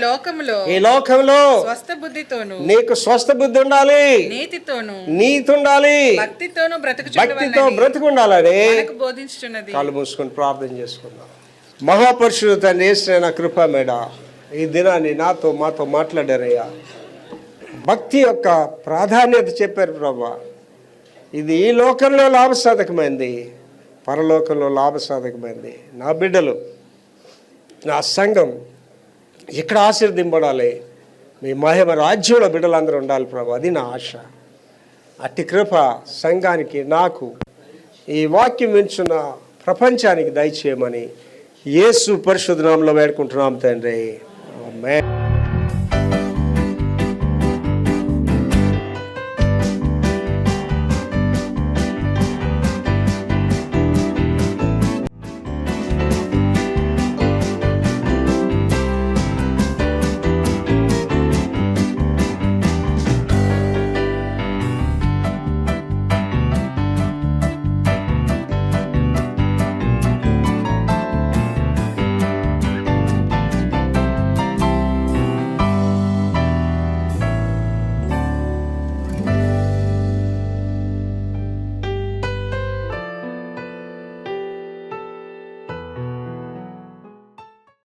లోకంలో స్వస్థ బుద్ధితోను నీకు స్వస్థ బుద్ధి ఉండాలి, నీతి ఉండాలి, భక్తితో బ్రతుకుండాలని బోధించుచున్నది. కాళ్ళు మూసుకొని ప్రార్థన చేసుకుందాం. మహాపరుషుడు తండ్రి యేసు నా కృప మేడ ఈ దినాన్ని మాతో మాట్లాడారయ్యా. భక్తి యొక్క ప్రాధాన్యత చెప్పారు ప్రభా. ఇది ఈ లోకంలో లాభసాధకమైంది, పరలోకంలో లాభసాధకమైంది. నా బిడ్డలు, నా సంఘం ఇక్కడ ఆశీర్దింపడాలి. మీ మహిమ రాజ్యంలో బిడ్డలందరూ ఉండాలి ప్రభు, అది నా ఆశ. అట్టి కృప సంఘానికి, నాకు, ఈ వాక్యం వింటున్న ప్రపంచానికి దయచేయమని యేసు పరిశుద్ధ నామములో వేడుకుంటున్నాం తండ్రి. ఆమేన్.